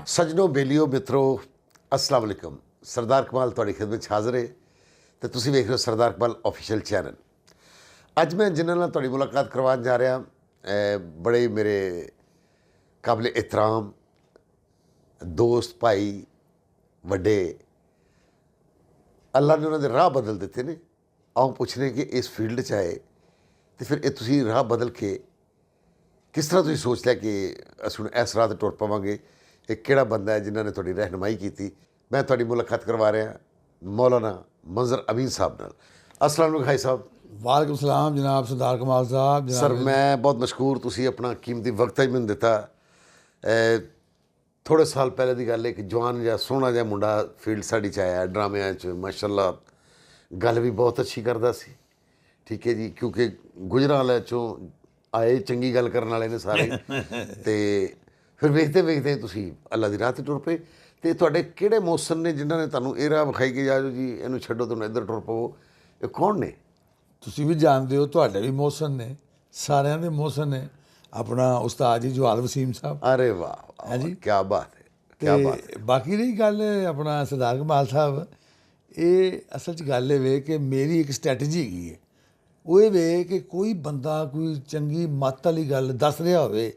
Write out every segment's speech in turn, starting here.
ਸੱਜਣੋ, ਬੇਲੀਓ, ਮਿੱਤਰੋ, अस्सलाम वालेकुम। सरदार कमाल तुहाडी खिदमत 'ਚ हाज़र है तो तुसीं वेख रहे हो सरदार कमाल ऑफिशियल चैनल। अज मैं जिन्हां नाल तुहाडी मुलाकात करवाउण जा रहा, बड़े मेरे काबिल एहतराम दोस्त भाई वड्डे, अल्लाह ने उन्होंने राह बदल दिते ने। आओ पुछने कि इस फील्ड 'ਚ आए तो फिर ये तुसीं राह बदल के किस तरह तुसीं सोच लिया कि असीं हुण इस राह ते टुर पवांगे। एक किहड़ा बंदा है जिन्होंने तुहाडी रहनुमाई की। मैं तुहाडी मुलाकात करवा रहा मौलाना मंजर अमीन साहब नाल। अस्सलाम वालेकुम भाई साहब। वालेकुम सलाम जनाब सरदार कमाल साहब। सर मैं बहुत मशहूर, तुसीं अपना कीमती वक्त ही मैनूं दिता। थोड़े साल पहले की गल है कि जवान जिहा सोहना जिहा मुंडा फील्ड साडी च आया ड्रामिਆਂ 'ਚ, माशाअल्लाह गल भी बहुत अच्छी करदा सी। ठीक है जी, क्योंकि गुजरांवाले 'चों आए चंगी गल करन वाले ने सारे। तो फिर वेखते वेखते तुसीं अल्लाह दी राह ते टुर पे। तो तुहाडे किहड़े मौसम ने जिन्हां ने तुहानूं ये राह विखाई कि जाओ जी इहनूं छड्डो तुहानूं इधर टुर पवो, ये कौन ने? ਤੁਸੀਂ ਵੀ ਜਾਣਦੇ ਹੋ, ਤੁਹਾਡੇ ਵੀ ਮੋਹਸਨ ਨੇ, ਸਾਰਿਆਂ ਦੇ ਮੋਹਸਨ ਨੇ। ਆਪਣਾ ਉਸਤਾਦ ਜੀ ਜਵਾਲ ਵਸੀਮ ਸਾਹਿਬ। अरे वाह वाह, क्या बात है, क्या बात है। ਤੇ ਬਾਕੀ ਰਹੀ ਗੱਲ ਆਪਣਾ ਸਰਦਾਰ ਕਮਾਲ ਸਾਹਿਬ, ਇਹ ਅਸਲ 'ਚ ਗੱਲ ਇਹ ਵੇ ਕਿ ਮੇਰੀ ਇੱਕ ਸਟ੍ਰੈਟਜੀ ਹੈਗੀ ਹੈ। ਉਹ ਇਹ ਵੇ ਕਿ ਕੋਈ ਬੰਦਾ ਕੋਈ ਚੰਗੀ ਮੱਤ ਵਾਲੀ ਗੱਲ ਦੱਸ ਰਿਹਾ ਹੋਵੇ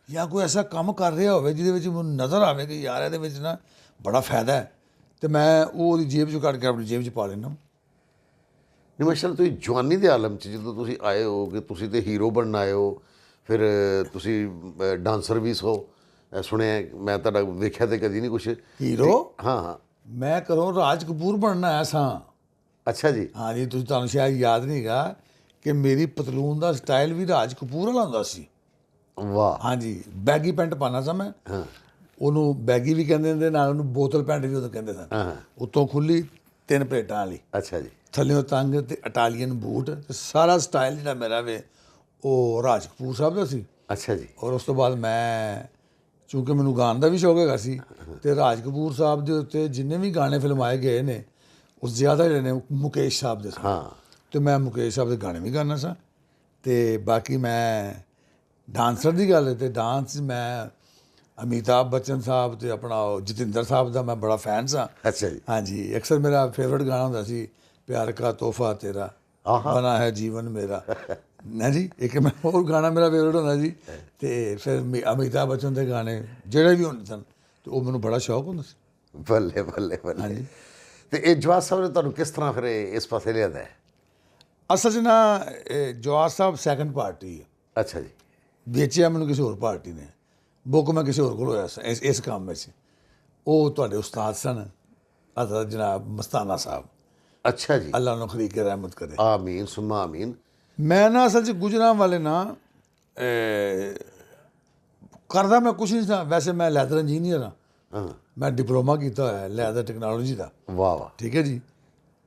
ਜਾਂ ਕੋਈ ਐਸਾ ਕੰਮ ਕਰ ਰਿਹਾ ਹੋਵੇ ਜਿਹਦੇ ਵਿੱਚ ਮੈਨੂੰ ਨਜ਼ਰ ਆਵੇ ਕਿ ਯਾਰ ਇਹਦੇ ਵਿੱਚ ਨਾ ਬੜਾ ਫਾਇਦਾ ਹੈ, ਤੇ ਮੈਂ ਉਹ ਉਹਦੀ ਜੇਬ 'ਚੋਂ ਕੱਢ ਕੇ ਆਪਣੀ ਜੇਬ 'ਚ ਪਾ ਲੈਂਦਾ। नहीं माशाअल्लाह, तुसीं जवानी के आलम च जो तुसीं आए हो कि तुसीं तो हीरो बनना आए हो, फिर तुसीं डांसर भी सो सुनिया, मैं तुहाडा वेख्या तो कदी नहीं कुछ। ਹੀਰੋ? हाँ हाँ। ਮੈਂ ਘਰੋਂ ਰਾਜ ਕਪੂਰ ਬਣਨਾ ਆਇਆ ਸਾਂ। अच्छा जी। ਹਾਂ ਜੀ, ਤੁਹਾਨੂੰ ਸ਼ਾਇਦ ਯਾਦ ਨਹੀਂ ਗਾ ਕਿ ਮੇਰੀ ਪਤਲੂਨ ਦਾ ਸਟਾਈਲ ਵੀ ਰਾਜ ਕਪੂਰ ਵਾਲਾ ਹੁੰਦਾ ਸੀ। वाह। ਹਾਂਜੀ, ਬੈਗੀ ਪੈਂਟ ਪਾਉਂਦਾ ਸਾਂ ਮੈਂ। हाँ ਉਹਨੂੰ ਬੈਗੀ ਵੀ ਕਹਿੰਦੇ ਹੁੰਦੇ, ਨਾਲ ਉਹਨੂੰ ਬੋਤਲ ਪੈਂਟ ਵੀ ਉਦੋਂ ਕਹਿੰਦੇ ਸਨ। हाँ। ਉੱਤੋਂ ਖੁੱਲੀ 3 ਪਲੇਟਾਂ ਵਾਲੀ, अच्छा जी। ਥੱਲਿਓਂ ਤੰਗ ਤੇ ਇਟਾਲੀਅਨ ਬੂਟ, ਤੇ ਸਾਰਾ ਸਟਾਈਲ ਜਿਹੜਾ ਮੇਰਾ ਵੇ ਉਹ ਰਾਜ ਕਪੂਰ ਸਾਹਿਬ ਦਾ ਸੀ। अच्छा जी। ਔਰ ਉਸ ਤੋਂ ਬਾਅਦ ਮੈਂ, ਚੂੰਕਿ ਮੈਨੂੰ ਗਾਣ ਦਾ ਵੀ ਸ਼ੌਕ ਹੈਗਾ ਸੀ, ਤੇ ਰਾਜ ਕਪੂਰ ਸਾਹਿਬ ਦੇ ਉੱਤੇ ਜਿੰਨੇ ਵੀ ਗਾਣੇ ਫਿਲਮਾਏ ਗਏ ਨੇ ਉਹ ਜ਼ਿਆਦਾ ਜਿਹੜੇ ਨੇ ਮੁਕੇਸ਼ ਸਾਹਿਬ ਦੇ ਸਨ। हाँ। ਤੇ ਮੈਂ ਮੁਕੇਸ਼ ਸਾਹਿਬ ਦੇ ਗਾਣੇ ਵੀ ਗਾਉਂਦਾ ਸਾਂ। ਤੇ ਬਾਕੀ ਮੈਂ ਡਾਂਸਰ ਦੀ ਗੱਲ ਹੈ ਤੇ ਡਾਂਸ ਮੈਂ ਅਮਿਤਾਭ ਬੱਚਨ ਸਾਹਿਬ ਤੇ ਆਪਣਾ ਉਹ ਜਤਿੰਦਰ ਸਾਹਿਬ ਦਾ ਮੈਂ ਬੜਾ ਫੈਨ ਸਾਂ। अच्छा जी। ਹਾਂਜੀ, ਅਕਸਰ ਮੇਰਾ ਫੇਵਰਟ ਗਾਣਾ ਹੁੰਦਾ ਸੀ ਪਿਆਰ ਕਾ ਤੋਹਫਾ ਤੇਰਾ ਬਣਾ ਹੈ ਜੀਵਨ ਮੇਰਾ। ਨਾ ਜੀ, ਇੱਕ ਮੈਂ ਹੋਰ ਗਾਣਾ ਮੇਰਾ ਫੇਵਰਟ ਹੁੰਦਾ ਜੀ। ਤੇ ਫਿਰ ਅਮਿਤਾਭ ਬੱਚਨ ਦੇ ਗਾਣੇ ਜਿਹੜੇ ਵੀ ਹੁੰਦੇ ਸਨ ਤੇ ਉਹ ਮੈਨੂੰ ਬੜਾ ਸ਼ੌਕ ਹੁੰਦਾ ਸੀ। बल्ले बल्ले बल्ले। हाँ जी। तो ये जवाब साहब ने तुहानूं किस तरह फिर इस पासे लिया है? ਅਸਲ 'ਚ ਨਾ ਜਵਾਹਰ ਸਾਹਿਬ ਸੈਕੰਡ ਪਾਰਟੀ ਹੈ। अच्छा जी। ਵੇਚਿਆ ਮੈਨੂੰ ਕਿਸੇ ਹੋਰ ਪਾਰਟੀ ਨੇ, ਬੁੱਕ ਮੈਂ ਕਿਸੇ ਹੋਰ ਕੋਲ ਹੋਇਆ ਸੀ ਇਸ ਕੰਮ ਵਿੱਚ। ਉਹ ਤੁਹਾਡੇ ਉਸਤਾਦ ਸਨ ਹਜ਼ਰਤ ਜਨਾਬ ਮਸਤਾਨਾ ਸਾਹਿਬ, अच्छा जी। ਅੱਲਾ ਨੂੰ ਖਲੀਕ ਰਹਿਮਤ ਕਰੇ। आमीन सुम्मा आमीन। ਮੈਂ ਨਾ ਅਸਲ 'ਚ ਗੁਜਰਾਂ ਵਾਲੇ ਨਾ ਕਰਦਾ ਮੈਂ ਕੁਛ ਨਹੀਂ ਸਾਂ। ਵੈਸੇ ਮੈਂ ਲੈਦਰ ਇੰਜੀਨੀਅਰ ਹਾਂ। हाँ। ਮੈਂ ਡਿਪਲੋਮਾ ਕੀਤਾ ਹੋਇਆ ਲੈਦਰ ਟੈਕਨੋਲੋਜੀ ਦਾ। वाह वाह। ਠੀਕ ਹੈ ਜੀ।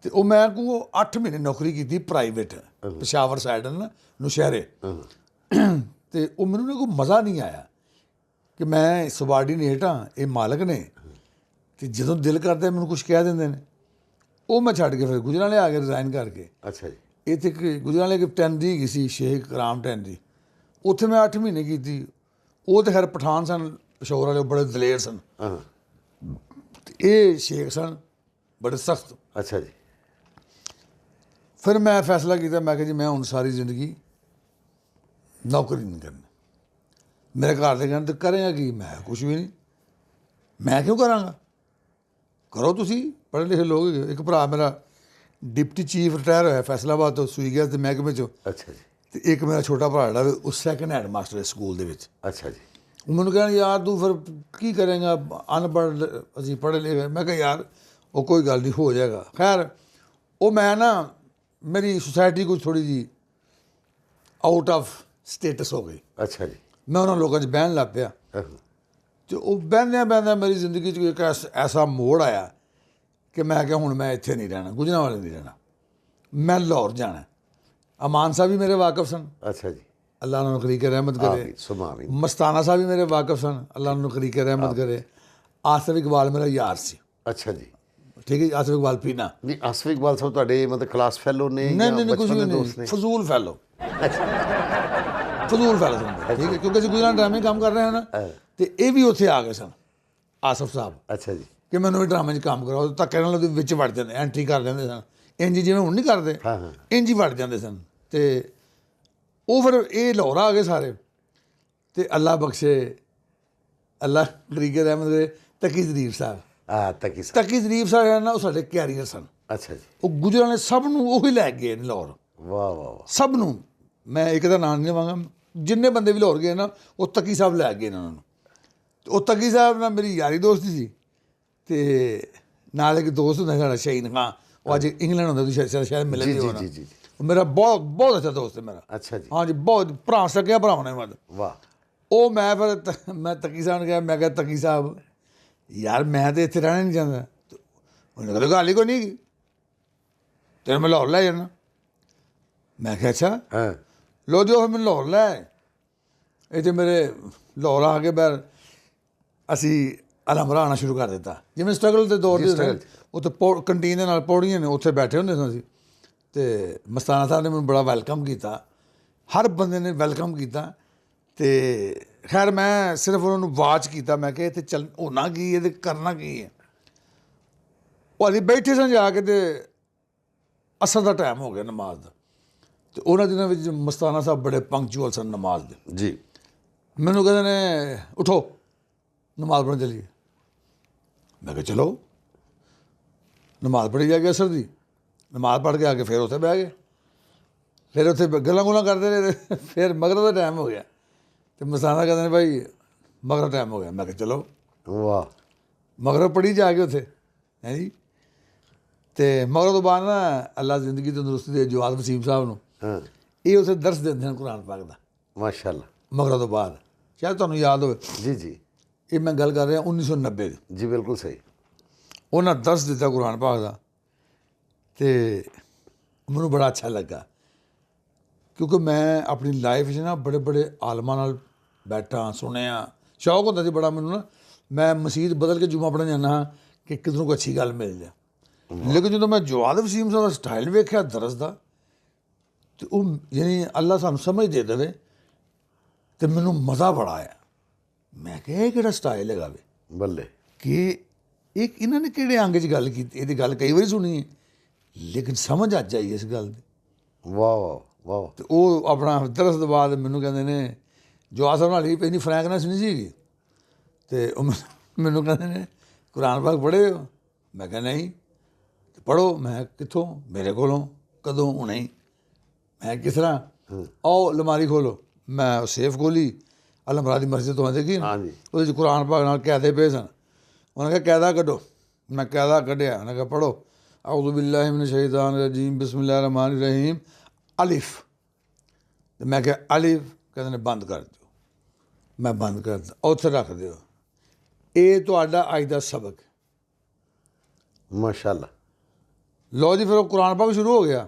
ਤੇ ਉਹ ਮੈਂ ਕੋ 8 ਮਹੀਨੇ ਨੌਕਰੀ ਕੀਤੀ ਪ੍ਰਾਈਵੇਟ, ਪਸ਼ਾਵਰ ਸਾਈਡ ਨਾ ਨੁਸ਼ਹਿਰੇ। ਤੇ ਉਹ ਮੈਨੂੰ ਨਾ ਕੋਈ ਮਜ਼ਾ ਨਹੀਂ ਆਇਆ ਕਿ ਮੈਂ ਸਬਾਰਡੀਨੇਟ ਹਾਂ, ਇਹ ਮਾਲਕ ਨੇ, ਤੇ ਜਦੋਂ ਦਿਲ ਕਰਦਾ ਮੈਨੂੰ ਕੁਝ ਕਹਿ ਦਿੰਦੇ ਨੇ। ਉਹ ਮੈਂ ਛੱਡ ਕੇ ਫਿਰ ਗੁਜਰਾਂਵਾਲੇ ਆ ਕੇ ਰਿਜ਼ਾਈਨ ਕਰਕੇ अच्छा जी। ਇੱਥੇ ਇੱਕ ਗੁਜਰਾਂਵਾਲੇ ਇੱਕ ਟੈਂਦੀ ਹੈਗੀ ਸੀ ਸ਼ੇਖ ਰਾਮ ਟੈਂਦੀ, ਉੱਥੇ ਮੈਂ 8 ਮਹੀਨੇ ਕੀਤੀ। ਉਹ ਤਾਂ ਖੈਰ ਪਠਾਨ ਸਨ, ਪਸ਼ੌਰ ਵਾਲੇ ਬੜੇ ਦਲੇਰ ਸਨ, हाँ। ਤੇ ਇਹ ਸ਼ੇਖ ਸਨ ਬੜੇ ਸਖਤ। अच्छा जी। ਫਿਰ ਮੈਂ ਫੈਸਲਾ ਕੀਤਾ, ਮੈਂ ਕਿਹਾ ਜੀ ਮੈਂ ਹੁਣ ਸਾਰੀ ਜ਼ਿੰਦਗੀ ਨੌਕਰੀ ਨਹੀਂ ਕਰਨੀ। ਮੇਰੇ ਘਰ ਦੇ ਕਹਿੰਦੇ ਕਰੇਗਾ ਕੀ? ਮੈਂ ਕੁਛ ਵੀ ਨਹੀਂ, ਮੈਂ ਕਿਉਂ ਕਰਾਂਗਾ? ਕਰੋ ਤੁਸੀਂ, ਪੜ੍ਹੇ ਲਿਖੇ ਲੋਕ ਹੈਗੇ। ਇੱਕ ਭਰਾ ਮੇਰਾ ਡਿਪਟੀ ਚੀਫ ਰਿਟਾਇਰ ਹੋਇਆ ਫੈਸਲਾਬਾਦ ਤੋਂ, ਸੂਈ ਗਿਆ ਤੇ ਮਹਿਕਮੇ 'ਚੋਂ। अच्छा जी। ਤੇ ਇੱਕ ਮੇਰਾ ਛੋਟਾ ਭਰਾ ਜਿਹੜਾ ਉਹ ਸੈਕੰਡ ਹੈਡ ਮਾਸਟਰ ਹੈ ਸਕੂਲ ਦੇ ਵਿੱਚ। अच्छा जी। ਉਹ ਮੈਨੂੰ ਕਹਿਣ ਯਾਰ ਤੂੰ ਫਿਰ ਕੀ ਕਰੇਗਾ, ਅਨਪੜ੍ਹ ਅਸੀਂ ਪੜ੍ਹੇ ਲਿਖੇ। ਮੈਂ ਕਿਹਾ ਯਾਰ ਉਹ ਕੋਈ ਗੱਲ ਨਹੀਂ, ਹੋ ਜਾਏਗਾ। ਖੈਰ ਉਹ ਮੈਂ ਨਾ ਮੇਰੀ ਸੁਸਾਇਟੀ ਕੁਝ ਥੋੜ੍ਹੀ ਜਿਹੀ ਆਊਟ ਆਫ ਸਟੇਟਸ ਹੋ ਗਈ। अच्छा जी। ਮੈਂ ਉਹਨਾਂ ਲੋਕਾਂ 'ਚ ਬਹਿਣ ਲੱਗ ਪਿਆ। हाँ। ਤੇ ਉਹ ਬਹਿੰਦਿਆਂ ਬਹਿੰਦਿਆਂ ਮੇਰੀ ਜ਼ਿੰਦਗੀ 'ਚ ਇੱਕ ਐਸਾ ਮੋੜ ਆਇਆ ਕਿ ਮੈਂ ਕਿਹਾ ਹੁਣ ਮੈਂ ਇੱਥੇ ਨਹੀਂ ਰਹਿਣਾ, ਗੁਜਰਾਂਵਾਲੇ ਨਹੀਂ ਰਹਿਣਾ, ਮੈਂ ਲਾਹੌਰ ਜਾਣਾ। ਅਮਾਨ ਸਾਹਿਬ ਵੀ ਮੇਰੇ ਵਾਕਫ ਸਨ, अच्छा जी। ਅੱਲਾ ਉਹਨਾਂ ਨੂੰ ਖਲੀਕ ਰਹਿਮਤ ਕਰੇ। आमीन सुम्मा आमीन। ਮਸਤਾਨਾ ਸਾਹਿਬ ਵੀ ਮੇਰੇ ਵਾਕਫ ਸਨ, ਅੱਲਾ ਉਹਨਾਂ ਨੂੰ ਖਲੀਕ ਰਹਿਮਤ ਕਰੇ। ਆਸਿਫ ਇਕਬਾਲ ਮੇਰਾ ਯਾਰ ਸੀ। अच्छा जी। ਠੀਕ ਹੈ ਜੀ, ਆਸਿਫ ਇਕਬਾਲ ਪੀਨਾ। नहीं आसिफ इकबाल साहब ਤੁਹਾਡੇ मतलब क्लास फेलो ने ਨਹੀਂ ਜਾਂ ਨਹੀਂ ਕੁਝ ਬਚਪਨ ਵੀ ਦੇ ਦੋਸਤ ਨਹੀਂ, ਨੇ? ਫਜ਼ੂਲ ਫੈਲੋ। ਫਜ਼ੂਲ ਫੈਲਸ ਹੁੰਦੇ, ਠੀਕ ਹੈ, ਕਿਉਂਕਿ ਅਸੀਂ ਗੁਜਰਾਂ ਡਰਾਮੇ ਕੰਮ ਕਰ ਰਹੇ ਹਾਂ ਨਾ, ਤੇ ਇਹ ਵੀ ਉੱਥੇ ਆ ਗਏ ਸਨ ਆਸਫ ਸਾਹਿਬ ਅੱਛਾ ਜੀ। ਕਿ ਮੈਨੂੰ ਵੀ ਡਰਾਮੇ 'ਚ ਕੰਮ ਕਰਾਓ, ਧੱਕੇ ਨਾਲ ਉਹਦੇ ਵਿੱਚ ਵੜ ਜਾਂਦੇ, ਐਂਟਰੀ ਕਰ ਲੈਂਦੇ ਸਨ, ਇੰਝ ਜਿਵੇਂ ਹੁਣ ਨਹੀਂ ਕਰਦੇ, ਹਾਂ ਹਾਂ ਇੰਝ ਹੀ ਵੜ ਜਾਂਦੇ ਸਨ। ਤੇ ਉਹ ਫਿਰ ਇਹ ਲਾਹੌਰ ਆ ਗਏ ਸਾਰੇ, ਤੇ ਅੱਲਾ ਬਖਸ਼ੇ, ਅੱਲਾ ਤਰੀਕੇ ਰਹਿਮਤ ਕਰੇ, ਤਕੀ ਜ਼ਰੀਫ ਸਾਹਿਬ, ਤੱਕੀ ਸਾਹਿਬ। ਤਕੀ ਜ਼ਰੀਫ ਸਾਹਿਬ ਹੈ ਨਾ, ਉਹ ਸਾਡੇ ਕੈਰੀਅਰ ਸਨ। ਅੱਛਾ ਜੀ। ਉਹ ਗੁਜਰਾਂ ਨੇ ਸਭ ਨੂੰ ਉਹੀ ਲੈ ਗਏ ਨੇ ਲਾਹੌਰ, ਵਾਹ ਵਾਹ ਵਾਹ। ਸਭ ਨੂੰ। ਮੈਂ ਇੱਕ ਦਾ ਨਾਮ ਨਹੀਂ ਲਵਾਂਗਾ, ਜਿੰਨੇ ਬੰਦੇ ਵੀ ਲਾਹੌਰ ਗਏ ਨਾ, ਉਹ ਤਕੀ ਸਾਹਿਬ ਲੈ ਗਏ ਨੇ ਉਹਨਾਂ ਨੂੰ। ਤੇ ਉਹ ਤਕੀ ਸਾਹਿਬ ਨਾਲ ਮੇਰੀ ਯਾਰੀ ਦੋਸਤੀ ਸੀ, ਤੇ ਨਾਲ ਇੱਕ ਦੋਸਤ ਹੁੰਦਾ ਸਾਡਾ ਸ਼ਹੀਨ ਖਾਂ, ਉਹ ਅੱਜ ਇੰਗਲੈਂਡ ਹੁੰਦਾ, ਤੁਸੀਂ ਸ਼ਾਇਦ ਮਿਲੇ ਨਹੀਂ ਹੋਣਾ। ਜੀ ਜੀ। ਉਹ ਮੇਰਾ ਬਹੁਤ ਬਹੁਤ ਅੱਛਾ ਦੋਸਤ ਹੈ ਮੇਰਾ। ਅੱਛਾ ਜੀ। ਹਾਂਜੀ, ਬਹੁਤ ਭਰਾ ਸਕਿਆ ਭਰਾਵਾਂ ਨੇ ਮਦ। ਵਾਹ। ਉਹ ਮੈਂ ਫਿਰ ਮੈਂ ਤਕੀ ਸਾਹਿਬ ਨੂੰ ਕਿਹਾ, ਮੈਂ ਕਿਹਾ ਤਕੀ ਸਾਹਿਬ ਯਾਰ ਮੈਂ ਤਾਂ ਇੱਥੇ ਰਹਿਣਾ ਨਹੀਂ ਚਾਹੁੰਦਾ। ਉਹਨੇ ਕਹਿੰਦਾ ਗੱਲ ਹੀ ਕੋਈ ਨਹੀਂ, ਤੈਨੂੰ ਮੈਂ ਲਾਹੌਰ ਲੈ ਜਾਣਾ। ਮੈਂ ਕਿਹਾ ਅੱਛਾ, ਹਾਂ ਲੋ ਜੀ, ਉਹ ਫਿਰ ਮੈਨੂੰ ਲਾਹੌਰ ਲੈ ਆਏ। ਇੱਥੇ ਮੇਰੇ ਲਾਹੌਰ ਆ ਕੇ ਬਾਹਰ ਅਸੀਂ ਅਲਮਰਾ ਆਉਣਾ ਸ਼ੁਰੂ ਕਰ ਦਿੱਤਾ, ਜਿਵੇਂ ਸਟਰਗਲ ਦੇ ਦੌਰ ਦੇ ਉੱਥੇ ਕੰਟੀਨ ਦੇ ਨਾਲ ਪੌੜੀਆਂ ਨੇ, ਉੱਥੇ ਬੈਠੇ ਹੁੰਦੇ ਸਾਂ ਅਸੀਂ। ਤੇ ਮਸਤਾਨਾ ਸਾਹਿਬ ਨੇ ਮੈਨੂੰ ਬੜਾ ਵੈਲਕਮ ਕੀਤਾ, ਹਰ ਬੰਦੇ ਨੇ ਵੈਲਕਮ ਕੀਤਾ। ਤੇ ਖੈਰ ਮੈਂ ਸਿਰਫ ਉਹਨਾਂ ਨੂੰ ਵਾਚ ਕੀਤਾ, ਮੈਂ ਕਿਹਾ ਇੱਥੇ ਚੱਲ ਹੋਣਾ ਕੀ ਹੈ, ਤੇ ਕਰਨਾ ਕੀ ਹੈ। ਉਹ ਅਸੀਂ ਬੈਠੇ ਸਾਂ ਜਾ ਕੇ, ਤੇ ਅਸਰ ਦਾ ਟਾਈਮ ਹੋ ਗਿਆ ਨਮਾਜ਼ ਦਾ। ਤੇ ਉਹਨਾਂ ਦਿਨਾਂ ਵਿੱਚ ਮਸਤਾਨਾ ਸਾਹਿਬ ਬੜੇ ਪੰਕਚੁਅਲ ਸਨ ਨਮਾਜ਼ ਦੇ ਜੀ। ਮੈਨੂੰ ਕਹਿੰਦੇ ਨੇ ਉਠੋ ਨਮਾਜ਼ ਪੜ੍ਹਨ ਚੱਲੀਏ। ਮੈਂ ਕਿਹਾ ਚਲੋ। ਨਮਾਜ਼ ਪੜ੍ਹੀ ਜਾ ਕੇ ਅਸਰ ਦੀ, ਨਮਾਜ਼ ਪੜ੍ਹ ਕੇ ਆ ਕੇ ਫਿਰ ਉੱਥੇ ਬਹਿ ਗਏ, ਫਿਰ ਉੱਥੇ ਗੱਲਾਂ ਗੁੱਲਾਂ ਕਰਦੇ ਰਹੇ। ਫਿਰ ਮਗਰਬ ਦਾ ਟਾਈਮ ਹੋ ਗਿਆ, ਤੇ ਮਸਤਾਨਾ ਕਹਿੰਦੇ ਨੇ ਭਾਈ ਮਗਰਬ ਟਾਈਮ ਹੋ ਗਿਆ। ਮੈਂ ਕਿਹਾ ਚਲੋ। ਵਾਹ। ਮਗਰਬ ਪੜ੍ਹੀ ਜਾ ਕੇ ਉੱਥੇ, ਹੈ ਜੀ। ਤੇ ਮਗਰਬ ਤੋਂ ਬਾਅਦ ਨਾ ਅੱਲਾ ਜ਼ਿੰਦਗੀ ਤੰਦਰੁਸਤੀ ਦੇ ਜਵਾਦ ਵਸੀਮ ਸਾਹਿਬ ਨੂੰ, ਹਾਂ ਇਹ ਉੱਥੇ ਦਰਸ ਦਿੰਦੇ ਹਨ ਕੁਰਾਨ ਪਾਕ ਦਾ ਮਾਸ਼ਾਅੱਲਾ। ਮਗਰਬ ਤੋਂ ਬਾਅਦ, ਸ਼ਾਇਦ ਤੁਹਾਨੂੰ ਯਾਦ ਹੋਵੇ। ਜੀ ਜੀ ਇਹ ਮੈਂ ਗੱਲ ਕਰ ਰਿਹਾ 1990 ਦੀ। ਜੀ ਬਿਲਕੁਲ ਸਹੀ। ਉਹਨਾਂ ਦਰਸ ਦਿੱਤਾ ਕੁਰਾਨ ਪਾਕ ਦਾ, ਤੇ ਮੈਨੂੰ ਬੜਾ ਅੱਛਾ ਲੱਗਾ, ਕਿਉਂਕਿ ਮੈਂ ਆਪਣੀ ਲਾਈਫ 'ਚ ਨਾ ਬੜੇ ਬੜੇ ਆਲਮਾਂ ਨਾਲ ਬੈਠਾ, ਸੁਣਿਆ, ਸ਼ੌਕ ਹੁੰਦਾ ਸੀ ਬੜਾ ਮੈਨੂੰ ਨਾ। ਮੈਂ ਮਸਜਿਦ ਬਦਲ ਕੇ ਜੁਮਾ ਪੜ੍ਹਨ ਜਾਂਦਾ ਹਾਂ ਕਿ ਕਿਧਰੋਂ ਕੋਈ ਅੱਛੀ ਗੱਲ ਮਿਲ ਜਾਏ। ਲੇਕਿਨ ਜਦੋਂ ਮੈਂ ਜਵਾਦ ਵਸੀਮ ਸਾਹਿਬ ਦਾ ਸਟਾਈਲ ਵੇਖਿਆ ਦਰਸ ਦਾ, ਤੇ ਉਹ ਯਾਨੀ ਅੱਲਾ ਸਾਨੂੰ ਸਮਝ ਦੇ ਦੇਵੇ, ਤੇ ਮੈਨੂੰ ਮਜ਼ਾ ਬੜਾ ਆਇਆ। ਮੈਂ ਕਿਹਾ ਇਹ ਕਿਹੜਾ ਸਟਾਈਲ ਹੈਗਾ ਵੇ, ਬੱਲੇ। ਕਿ ਇਹਨਾਂ ਨੇ ਕਿਹੜੇ ਅੰਗ 'ਚ ਗੱਲ ਕੀਤੀ। ਇਹਦੀ ਗੱਲ ਕਈ ਵਾਰੀ ਸੁਣੀ ਹੈ, ਲੇਕਿਨ ਸਮਝ ਅੱਜ ਆਈ ਇਸ ਗੱਲ ਦੀ। ਵਾਹ ਵਾਹ ਵਾਹ। ਤੇ ਉਹ ਆਪਣਾ ਦਰਸ ਤੋਂ ਬਾਅਦ ਮੈਨੂੰ ਕਹਿੰਦੇ ਨੇ, ਜਵਾਦ ਸਾਹਿਬ ਨਾਲ ਹੀ ਇੰਨੀ ਫਰੈਂਕਨੈਸ ਨਹੀਂ ਸੀਗੀ, ਤੇ ਉਹ ਮੈਨੂੰ ਕਹਿੰਦੇ ਨੇ ਕੁਰਾਨ ਪਾਕ ਪੜ੍ਹੇ ਹੋ? ਮੈਂ ਕਿਹਾ ਨਹੀਂ। ਪੜ੍ਹੋ। ਮੈਂ ਕਿੱਥੋਂ? ਮੇਰੇ ਕੋਲੋਂ। ਕਦੋਂ? ਹੁਣੇ ਹੀ। ਮੈਂ ਕਿਸ ਤਰ੍ਹਾਂ? ਆਓ ਅਲਮਾਰੀ ਖੋਲੋ। ਮੈਂ ਸੇਫ ਖੋਲੀ, ਅਲਮਰਾ ਦੀ ਮਸਜਿਦ ਤੋਂ ਦੇਖੀ, ਉਹਦੇ 'ਚ ਕੁਰਾਨ ਪਾਕ ਨਾਲ ਕਾਇਦੇ ਪਏ ਸਨ। ਉਹਨੇ ਕਿਹਾ ਕਾਇਦਾ ਕੱਢੋ। ਮੈਂ ਕਾਇਦਾ ਕੱਢਿਆ। ਉਹਨੇ ਕਿਹਾ ਪੜ੍ਹੋ, ਆਊਜ਼ੁ ਬਿੱਲਾਹਿ ਮਿਨਸ਼ ਸ਼ੈਤਾਨਿਰ ਰਜੀਮ ਬਿਸਮਿल्लाहिर रहमानिर रहीम ਅਲਿਫ। ਤੇ ਮੈਂ ਕਿਹਾ ਅਲਿਫ। ਕਹਿੰਦੇ ਨੇ ਬੰਦ ਕਰ ਦਿਓ। ਮੈਂ ਬੰਦ ਕਰ ਦਿੱਤਾ। ਉੱਥੇ ਰੱਖ ਦਿਓ, ਇਹ ਤੁਹਾਡਾ ਅੱਜ ਦਾ ਸਬਕ। ਮਾਸ਼ਾਅੱਲਾ। ਲਓ ਜੀ, ਫਿਰ ਉਹ ਕੁਰਾਨ ਪਾਕ ਸ਼ੁਰੂ ਹੋ ਗਿਆ।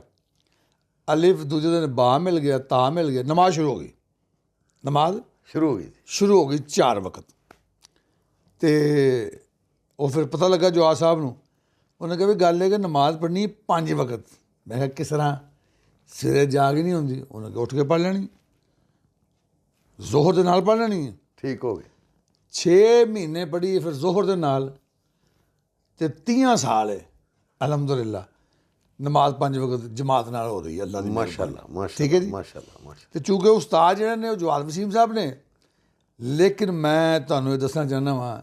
ਅਲਿਫ, ਦੂਜੇ ਦਿਨ ਬਾ ਮਿਲ ਗਿਆ, ਤਾ ਮਿਲ ਗਿਆ, ਨਮਾਜ਼ ਸ਼ੁਰੂ ਹੋ ਗਈ। ਨਮਾਜ਼ ਸ਼ੁਰੂ ਹੋ ਗਈ 4 ਵਕਤ। ਤੇ ਉਹ ਫਿਰ ਪਤਾ ਲੱਗਾ ਜਵਾਦ ਸਾਹਿਬ ਨੂੰ, ਉਹਨੇ ਕਿਹਾ ਵੀ ਗੱਲ ਹੈ ਕਿ ਨਮਾਜ਼ ਪੜ੍ਹਨੀ 5 ਵਕਤ। ਮੈਂ ਕਿਹਾ ਕਿਸ ਤਰ੍ਹਾਂ? ਸਵੇਰੇ ਜਾਗ ਹੀ ਨਹੀਂ ਹੁੰਦੀ। ਉਹਨੇ ਕਿਹਾ ਉੱਠ ਕੇ ਪੜ੍ਹ ਲੈਣੀ, ਜ਼ੋਹਰ ਦੇ ਨਾਲ ਪੜ੍ਹ ਲੈਣੀ ਹੈ। ਠੀਕ ਹੋ ਗਏ। 6 ਮਹੀਨੇ ਪੜ੍ਹੀ ਫਿਰ ਜ਼ੋਹਰ ਦੇ ਨਾਲ, ਤੇ 30 ਸਾਲ ਹੈ ਅਲਹਮਦੁਲਿਲਾ ਨਮਾਜ਼ 5 ਵਕਤ ਜਮਾਤ ਨਾਲ ਹੋ ਰਹੀ ਹੈ ਅੱਲਾ ਦੀ ਮਾਸ਼ਾਅੱਲਾ ਮਾਸ਼ਾਅੱਲਾ। ਠੀਕ ਹੈ ਜੀ। ਮਾਸ਼ਾਅੱਲਾ। ਤੇ ਚੂੰਕਿ ਉਸਤਾਦ ਜਿਹੜੇ ਨੇ ਉਹ ਜਵਾਦ ਵਸੀਮ ਸਾਹਿਬ ਨੇ, ਲੇਕਿਨ ਮੈਂ ਤੁਹਾਨੂੰ ਇਹ ਦੱਸਣਾ ਚਾਹੁੰਦਾ ਵਾਂ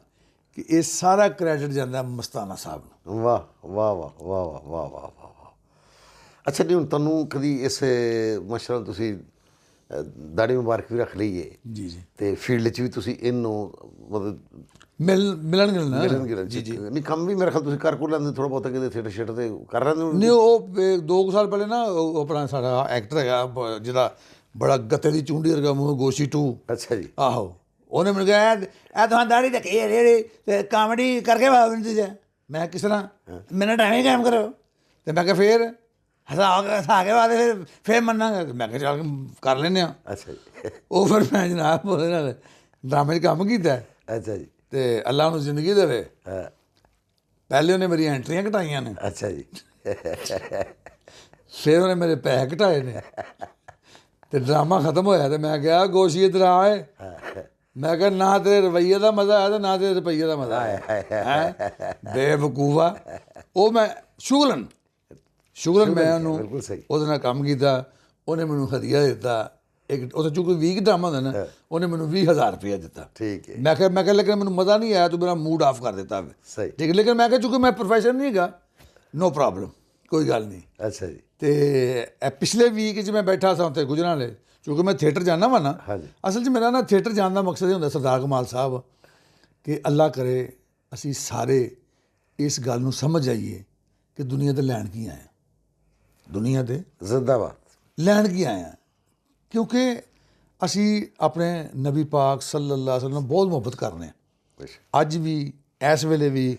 ਕਿ ਇਹ ਸਾਰਾ ਕ੍ਰੈਡਿਟ ਜਾਂਦਾ ਮਸਤਾਨਾ ਸਾਹਿਬ ਨੂੰ। ਵਾਹ ਵਾਹ ਵਾਹ ਵਾਹ ਵਾਹ ਵਾਹ ਵਾਹ ਵਾਹ ਵਾਹ। ਅੱਛਾ ਜੀ, ਹੁਣ ਤੁਹਾਨੂੰ ਕਦੀ ਇਸ ਮਸ਼ਰਲ ਤੁਸੀਂ ਦਾੜੀ ਮੁਬਾਰਕ ਵੀ ਰੱਖ ਲਈ ਹੈ ਜੀ ਜੀ, ਤੇ ਫੀਲਡ 'ਚ ਵੀ ਤੁਸੀਂ ਇਹਨੂੰ ਮਤਲਬ ਮਿਲਣ ਗਿਲਣਾ ਜੀ ਜੀ ਨਹੀਂ, ਕੰਮ ਵੀ ਮੇਰੇ ਖਿਆਲ ਤੁਸੀਂ ਕਰ ਕੋ ਲੈਂਦੇ ਥੋੜ੍ਹਾ ਬਹੁਤਾ, ਕਿਤੇ ਥੀਏਟਰ ਸ਼ੀਟਰ ਤੇ ਕਰ ਰਹੇ ਹੋ? ਨਹੀਂ, ਉਹ 2 ਸਾਲ ਪਹਿਲੇ ਨਾ ਉਹ ਆਪਣਾ ਸਾਡਾ ਐਕਟਰ ਹੈਗਾ ਜਿਹਦਾ ਬੜਾ ਗੱਤੇ ਦੀ ਚੁੰਡੀ ਵਰਗਾ ਮੂੰਹ, ਗੋਸ਼ੀ 2। ਅੱਛਾ ਜੀ। ਆਹੋ, ਉਹਨੇ ਮੈਨੂੰ ਕਿਹਾ ਇਹ ਤੁਹਾਨੂੰ ਦਾੜੀ ਰੱਖੀ ਹੈ ਤੇ ਕਾਮੇਡੀ ਕਰਕੇ ਬਾਬੂ ਤੁਸੀਂ। ਮੈਂ ਕਿਸ ਤਰ੍ਹਾਂ? ਮੈਨੂੰ ਟਾਈਮ ਹੀ ਕਾਇਮ ਕਰੋ। ਤੇ ਮੈਂ ਕਿਹਾ ਫਿਰ ਹਸਾ ਕੇ ਬਾਅਦ ਫਿਰ ਮੰਨਾਂਗਾ। ਮੈਂ ਕਿਹਾ ਚੱਲ ਕਰ ਲੈਂਦੇ ਹਾਂ। ਅੱਛਾ ਜੀ। ਉਹ ਫਿਰ ਮੈਂ ਜਨਾਬ ਉਹਦੇ ਨਾਲ ਡਰਾਮੇ 'ਚ ਕੰਮ ਕੀਤਾ। ਅੱਛਾ ਜੀ। ਤੇ ਅੱਲਾ ਨੂੰ ਜ਼ਿੰਦਗੀ ਦੇਵੇ, ਹਾਂ। ਪਹਿਲੇ ਉਹਨੇ ਮੇਰੀਆਂ ਐਂਟਰੀਆਂ ਘਟਾਈਆਂ ਨੇ। ਅੱਛਾ ਜੀ। ਫਿਰ ਉਹਨੇ ਮੇਰੇ ਪੈਸੇ ਘਟਾਏ ਨੇ। ਤੇ ਡਰਾਮਾ ਖਤਮ ਹੋਇਆ ਤੇ ਮੈਂ ਕਿਹਾ ਗੋਸ਼ੀ ਇੱਧਰ ਆ ਏ। ਮੈਂ ਕਿਹਾ ਨਾ ਤੇਰੇ ਰਵੱਈਏ ਦਾ ਮਜ਼ਾ ਆਇਆ ਤੇ ਨਾ ਤੇਰੇ ਰੁਪਈਏ ਦਾ ਮਜ਼ਾ ਆਇਆ ਹੈ ਬੇਵਕੂਫਾ। ਉਹ ਮੈਂ ਸ਼ੁਗਲਨ ਮੈਂ ਉਹਨੂੰ ਬਿਲਕੁਲ ਸਹੀ। ਉਹਦੇ ਨਾਲ ਕੰਮ ਕੀਤਾ, ਉਹਨੇ ਮੈਨੂੰ ਹਦੀਆ ਦਿੱਤਾ ਇੱਕ, ਉਹ ਚੂੰਕਿ 20 ਡਰਾਮਾ ਹੁੰਦਾ ਨਾ, ਉਹਨੇ ਮੈਨੂੰ 20,000 ਰੁਪਇਆ ਦਿੱਤਾ। ਠੀਕ ਹੈ, ਮੈਂ ਕਿਹਾ ਲੇਕਿਨ ਮੈਨੂੰ ਮਜ਼ਾ ਨਹੀਂ ਆਇਆ, ਤੂੰ ਮੇਰਾ ਮੂਡ ਆਫ ਕਰ ਦਿੱਤਾ। ਸਹੀ। ਠੀਕ ਹੈ, ਲੇਕਿਨ ਮੈਂ ਕਿਹਾ ਚੂੰਕਿ ਮੈਂ ਪ੍ਰੋਫੈਸ਼ਨ ਨਹੀਂ ਹੈਗਾ, ਨੋ ਪ੍ਰੋਬਲਮ, ਕੋਈ ਗੱਲ ਨਹੀਂ। ਅੱਛਾ ਜੀ। ਤੇ ਇਹ ਪਿਛਲੇ ਵੀਕ 'ਚ ਮੈਂ ਬੈਠਾ ਸਾਂ ਉੱਥੇ ਗੁਜਰਾਂਵਾਲੇ, ਕਿਉਂਕਿ ਮੈਂ ਥੀਏਟਰ ਜਾਂਦਾ ਵਾ ਨਾ। ਹਾਂਜੀ। ਅਸਲ 'ਚ ਮੇਰਾ ਨਾ ਥੀਏਟਰ ਜਾਣ ਦਾ ਮਕਸਦ ਇਹ ਹੁੰਦਾ ਸਰਦਾਰ ਕਮਾਲ ਸਾਹਿਬ, ਕਿ ਅੱਲਾ ਕਰੇ ਅਸੀਂ ਸਾਰੇ ਇਸ ਗੱਲ ਨੂੰ ਸਮਝ ਜਾਈਏ ਕਿ ਦੁਨੀਆ ਤੇ ਲੈਣ ਕੀ ਆਏ, ਦੁਨੀਆ ਤੇ ਜ਼ਿੰਦਾਬਾਦ ਲੈਣ ਕੀ ਆਏ ਹਾਂ। ਕਿਉਂਕਿ ਅਸੀਂ ਆਪਣੇ ਨਬੀ ਪਾਕ ਸੱਲੱਲਾਹੁ ਅਲੈਹਿ ਵਸੱਲਮ ਨਾਲ ਬਹੁਤ ਮੁਹੱਬਤ ਕਰਨੇ ਹਾਂ। ਅੱਜ ਵੀ ਇਸ ਵੇਲੇ ਵੀ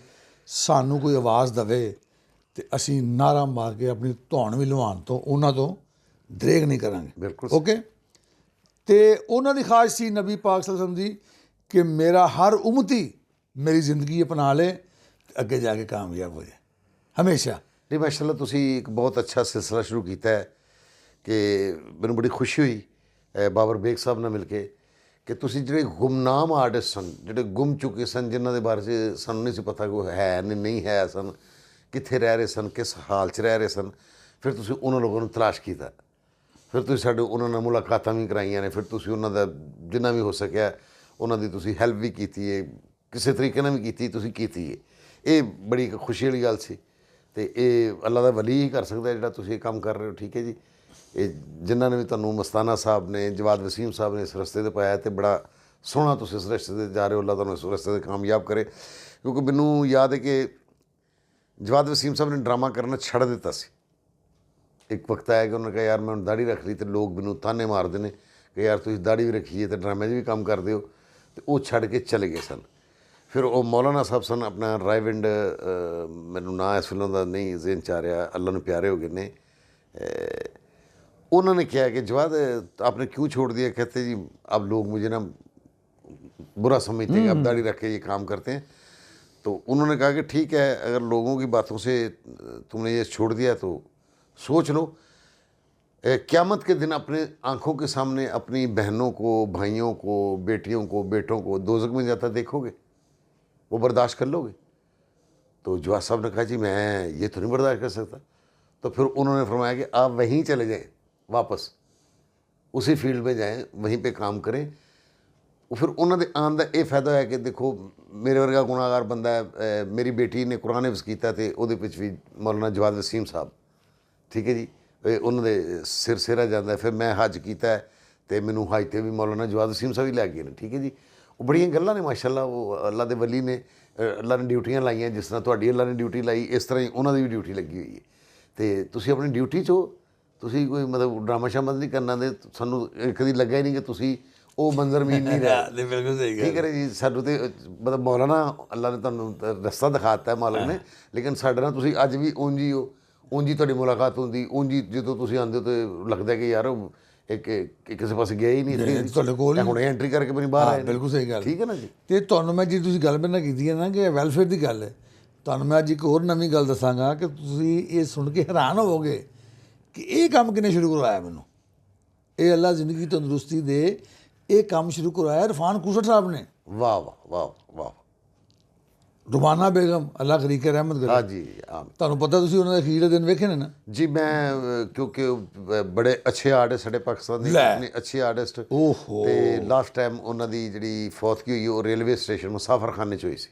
ਸਾਨੂੰ ਕੋਈ ਆਵਾਜ਼ ਦਵੇ ਤੇ ਅਸੀਂ ਨਾਰਾ ਮਾਰ ਕੇ ਆਪਣੀ ਧੌਣ ਵੀ ਲਵਾਉਣ ਤੋਂ ਉਹਨਾਂ ਤੋਂ ਦਰੇਗ ਨਹੀਂ ਕਰਾਂਗੇ। ਬਿਲਕੁਲ। ਓਕੇ। ਤੇ ਉਹਨਾਂ ਦੀ ਖਾਹਿਸ਼ ਸੀ ਨਬੀ ਪਾਕ ਸੱਲੱਲਾਹੁ ਅਲੈਹਿ ਵਸੱਲਮ ਦੀ ਕਿ ਮੇਰਾ ਹਰ ਉਮਤੀ ਮੇਰੀ ਜ਼ਿੰਦਗੀ ਅਪਣਾ ਲੇ ਤੇ ਅੱਗੇ ਜਾ ਕੇ ਕਾਮਯਾਬ ਹੋ ਜਾਏ ਹਮੇਸ਼ਾ। ਨਹੀਂ, ਮਾਸ਼ਾਅੱਲਾ ਤੁਸੀਂ ਇੱਕ ਬਹੁਤ ਅੱਛਾ ਸਿਲਸਿਲਾ ਸ਼ੁਰੂ ਕੀਤਾ ਹੈ ਕਿ ਮੈਨੂੰ ਬੜੀ ਖੁਸ਼ੀ ਹੋਈ ਬਾਬਰ ਬੇਗ ਸਾਹਿਬ ਨਾਲ ਮਿਲ ਕੇ ਕਿ ਤੁਸੀਂ ਜਿਹੜੇ ਗੁਮਨਾਮ ਆਰਟਿਸਟ ਸਨ, ਜਿਹੜੇ ਗੁੰਮ ਚੁੱਕੇ ਸਨ, ਜਿਨ੍ਹਾਂ ਦੇ ਬਾਰੇ 'ਚ ਸਾਨੂੰ ਨਹੀਂ ਸੀ ਪਤਾ ਕਿ ਉਹ ਹੈ ਨਹੀਂ ਹੈ ਸਨ, ਕਿੱਥੇ ਰਹਿ ਰਹੇ ਸਨ, ਕਿਸ ਹਾਲ 'ਚ ਰਹਿ ਰਹੇ ਸਨ, ਫਿਰ ਤੁਸੀਂ ਉਹਨਾਂ ਲੋਕਾਂ ਨੂੰ ਤਲਾਸ਼ ਕੀਤਾ, ਫਿਰ ਤੁਸੀਂ ਸਾਡੇ ਉਹਨਾਂ ਨਾਲ ਮੁਲਾਕਾਤਾਂ ਵੀ ਕਰਾਈਆਂ ਨੇ, ਫਿਰ ਤੁਸੀਂ ਉਹਨਾਂ ਦਾ ਜਿੰਨਾ ਵੀ ਹੋ ਸਕਿਆ ਉਹਨਾਂ ਦੀ ਤੁਸੀਂ ਹੈਲਪ ਵੀ ਕੀਤੀ ਹੈ, ਕਿਸੇ ਤਰੀਕੇ ਨਾਲ ਵੀ ਕੀਤੀ ਹੈ। ਇਹ ਬੜੀ ਇੱਕ ਖੁਸ਼ੀ ਵਾਲੀ ਗੱਲ ਸੀ ਤੇ ਇਹ ਅੱਲਾ ਦਾ ਵਲੀ ਹੀ ਕਰ ਸਕਦਾ ਜਿਹੜਾ ਤੁਸੀਂ ਇਹ ਕੰਮ ਕਰ ਰਹੇ ਹੋ। ਠੀਕ ਹੈ ਜੀ। ਇਹ ਜਿਨ੍ਹਾਂ ਨੇ ਵੀ ਤੁਹਾਨੂੰ ਮਸਤਾਨਾ ਸਾਹਿਬ ਨੇ, ਜਵਾਦ ਵਸੀਮ ਸਾਹਿਬ ਨੇ ਇਸ ਰਸਤੇ 'ਤੇ ਪਾਇਆ ਤੇ ਬੜਾ ਸੋਹਣਾ ਤੁਸੀਂ ਇਸ ਰਸਤੇ 'ਤੇ ਜਾ ਰਹੇ ਹੋ। ਅੱਲਾ ਤੁਹਾਨੂੰ ਇਸ ਰਸਤੇ 'ਤੇ ਕਾਮਯਾਬ ਕਰੇ। ਕਿਉਂਕਿ ਮੈਨੂੰ ਯਾਦ ਹੈ ਕਿ ਜਵਾਦ ਵਸੀਮ ਸਾਹਿਬ ਨੇ ਡਰਾਮਾ ਕਰਨਾ ਛੱਡ ਦਿੱਤਾ ਸੀ। ਇੱਕ ਵਕਤ ਆਇਆ ਕਿ ਉਹਨਾਂ ਨੇ ਕਿਹਾ ਯਾਰ ਮੈਂ ਹੁਣ ਦਾੜੀ ਰੱਖ ਲਈ ਤੇ ਲੋਕ ਮੈਨੂੰ ਤਾਨੇ ਮਾਰਦੇ ਨੇ ਕਿ ਯਾਰ ਤੁਸੀਂ ਦਾੜੀ ਵੀ ਰੱਖੀ ਹੈ ਤੇ ਡਰਾਮੇ 'ਚ ਵੀ ਕੰਮ ਕਰਦੇ ਹੋ, ਤੇ ਉਹ ਛੱਡ ਕੇ ਚਲੇ ਗਏ ਸਨ। ਫਿਰ ਉਹ ਮੌਲਾਨਾ ਸਾਹਿਬ ਸਨ, ਆਪਣਾ ਰਾਏਵਿੰਡ, ਮੈਨੂੰ ਨਾਂ ਇਸ ਫਿਲਮ ਦਾ ਨਹੀਂ ਜ਼ਿਹਨ 'ਚ ਆ ਰਿਹਾ, ਅੱਲਾ ਨੂੰ ਪਿਆਰੇ ਹੋ ਗਏ ਨੇ। उन्होंने क्या कि जवाद आपने क्यों छोड़ दिया? कहते जी अब लोग मुझे ना बुरा समझते हैं, अब दाढ़ी रख के ये काम करते हैं। तो उन्होंने कहा कि ठीक है, अगर लोगों की बातों से तुमने ये छोड़ दिया तो सोच लो, क़यामत के दिन अपने आँखों के सामने अपनी बहनों को, भाइयों को, बेटियों को, बेटों को दोज़ख में जाता देखोगे, वो बर्दाश्त कर लोगे? तो जवाद साहब ने कहा जी मैं ये तो नहीं बर्दाश्त कर सकता। तो फिर उन्होंने फरमाया कि आप वहीं चले जाएं, वापस उसी फील्ड में जाएं, वहीं पे काम करें। फिर उन्होंने आने का ये फायदा है कि देखो मेरे वर्गा गुनाहगार बंदा है, मेरी बेटी ने कुरान हिफ्ज़ किया तो वो भी मौलाना जवाद वसीम साहब, ठीक है जी, उन्होंने सिर सिरा जाता है। फिर मैं हज किया तो मैनू हज से भी मौलाना जवाद वसीम साहब ही लै गए, ठीक है जी। वो बड़िया गल्लां ने माशाअल्लाह, वो अल्लाह के वली ने, अल्लाह ने ड्यूटियां लाइया, जिस तरह तुहाडी अल्लाह ने ड्यूटी लाई, इस तरह ही उन्होंने भी ड्यूटी लगी हुई है। तो तुसीं अपनी ड्यूटी चो तुसीं कोई मतलब ड्रामा शामा नहीं करना, दे सानू कभी लगा ही नहीं कि तुसीं ਉਹ ਮੰਜ਼ਰਮੀਨ ਨਹੀਂ ਰਹੇ। ਬਿਲਕੁਲ ਸਹੀ ਗੱਲ ਠੀਕ ਹੈ ਜੀ। ਸਾਨੂੰ ਤੇ ਮਤਲਬ ਮੌਲਾਨਾ ਅੱਲਾ ਨੇ ਤੁਹਾਨੂੰ ਰਸਤਾ ਦਿਖਾਤਾ ਹੈ ਮਾਲਕ ਨੇ, ਲੇਕਿਨ ਸਾਡੇ ਨਾਲ ਤੁਸੀਂ ਅੱਜ ਵੀ ਉਂਝ ਹੀ ਹੋ, ਉਂਝ ਹੀ ਤੁਹਾਡੀ ਮੁਲਾਕਾਤ ਹੁੰਦੀ, ਉਂਝ ਹੀ ਜਦੋਂ ਤੁਸੀਂ ਆਉਂਦੇ ਹੋ ਤਾਂ ਲੱਗਦਾ ਕਿ ਯਾਰ ਉਹ ਇੱਕ ਕਿਸੇ ਪਾਸੇ ਗਿਆ ਹੀ ਨਹੀਂ, ਤੁਹਾਡੇ ਕੋਲ ਹੁਣ ਐਂਟਰੀ ਕਰਕੇ ਵੀ ਨਹੀਂ ਬਾਹਰ ਆਏ। ਬਿਲਕੁਲ ਸਹੀ ਗੱਲ, ਠੀਕ ਹੈ ਨਾ ਜੀ। ਤੇ ਤੁਹਾਨੂੰ ਮੈਂ ਜੀ ਤੁਸੀਂ ਗੱਲ ਮੇਰੇ ਨਾਲ ਕੀਤੀ ਹੈ ਨਾ ਕਿ ਵੈਲਫੇਅਰ ਦੀ ਗੱਲ ਹੈ, ਤੁਹਾਨੂੰ ਮੈਂ ਅੱਜ ਇੱਕ ਹੋਰ ਨਵੀਂ ਗੱਲ ਦੱਸਾਂਗਾ ਕਿ ਤੁਸੀਂ ਇਹ ਸੁਣ ਕੇ ਹੈਰਾਨ ਹੋਵੋਗੇ ਕਿ ਇਹ ਕੰਮ ਕਿਨੇ ਸ਼ੁਰੂ ਕਰਵਾਇਆ ਮੈਨੂੰ। ਇਹ ਅੱਲਾ ਜ਼ਿੰਦਗੀ ਤੰਦਰੁਸਤੀ ਦੇ ਇਹ ਕੰਮ ਸ਼ੁਰੂ ਕਰਵਾਇਆ ਇਰਫਾਨ ਕੂਸਟ ਸਾਹਿਬ ਨੇ। ਵਾਹ ਵਾਹ ਵਾਹ ਵਾਹ। ਰੁਮਾਨਾ ਬੇਗਮ ਅੱਲਾ ਕਰੀ ਕੇ ਰਹਿਮਤ ਕਰੇ। ਹਾਂ ਜੀ। ਤੁਹਾਨੂੰ ਪਤਾ ਤੁਸੀਂ ਉਹਨਾਂ ਦੇ ਅਖੀਰ ਦੇ ਦਿਨ ਵੇਖੇ ਨੇ ਨਾ ਜੀ। ਮੈਂ ਕਿਉਂਕਿ ਬੜੇ ਅੱਛੇ ਆਰਟਿਸਟ ਸਾਡੇ ਪਾਕਿਸਤਾਨ ਦੇ ਇਤਨੇ ਅੱਛੇ ਆਰਟਿਸਟ, ਓਹੋ, ਤੇ ਲਾਸਟ ਟਾਈਮ ਉਹਨਾਂ ਦੀ ਜਿਹੜੀ ਫੌਤਗੀ ਹੋਈ ਉਹ ਰੇਲਵੇ ਸਟੇਸ਼ਨ ਮੁਸਾਫਰਖਾਨੇ 'ਚ ਹੋਈ ਸੀ।